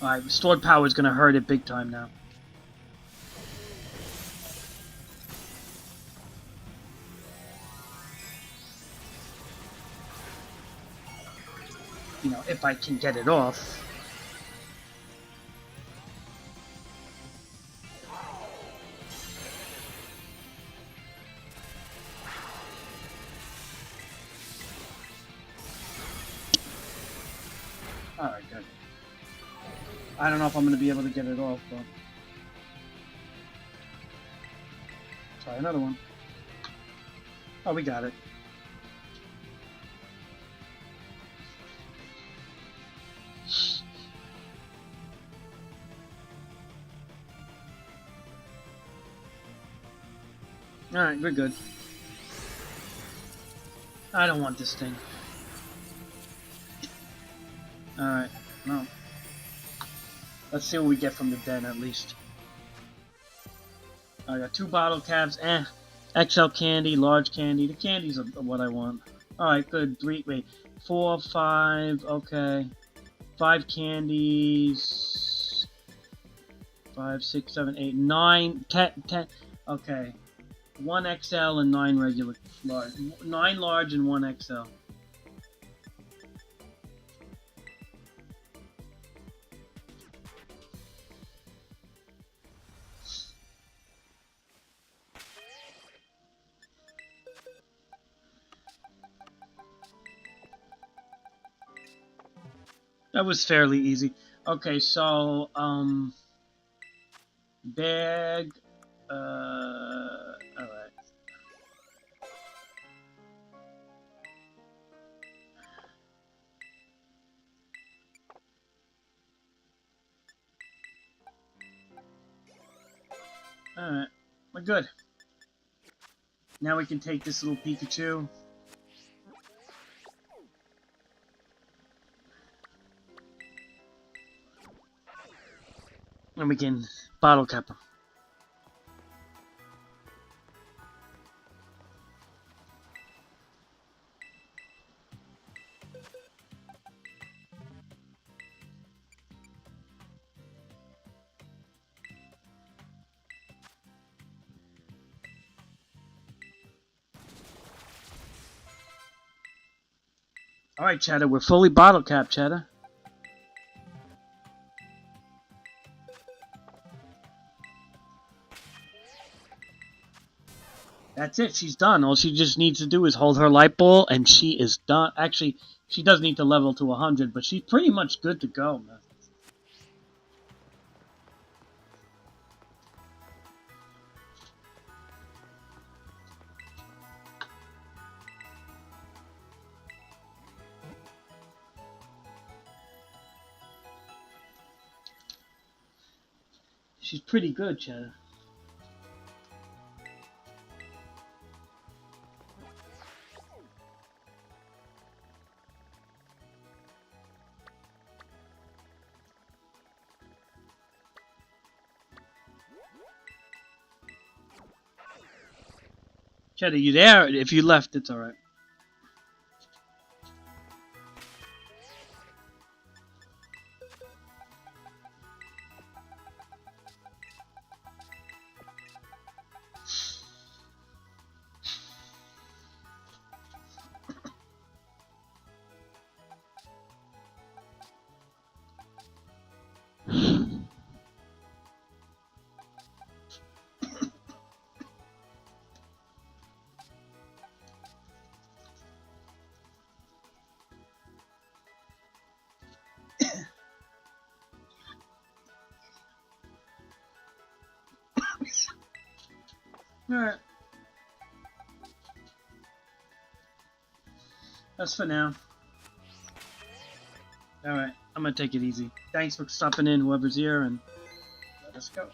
[SPEAKER 1] Alright, stored power is gonna hurt it big time now. You know, if I can get it off. Alright, good. I don't know if I'm going to be able to get it off, but... Try another one. Oh, we got it. Alright, we're good. I don't want this thing. Alright, no. Let's see what we get from the den, at least. I got 2 bottle caps, XL candy, large candy. The candies are what I want. Alright, good. 4, 5, okay. 5 candies. 5, 6, 7, 8, 9, 10. Okay. 1 XL and 9 regular large. 9 large and 1 XL. That was fairly easy. Okay, so, Bag. Alright. Alright. We're good. Now we can take this little Pikachu. And we can bottle cap him. Alright, Cheddar, we're fully bottle capped, Cheddar. That's it, she's done. All she just needs to do is hold her light ball, and she is done. Actually, she does need to level to 100, but she's pretty much good to go, man. She's pretty good, Cheddar. Cheddar, you there? If you left, it's alright. Alright. That's for now. Alright, I'm gonna take it easy. Thanks for stopping in, whoever's here, and let us go.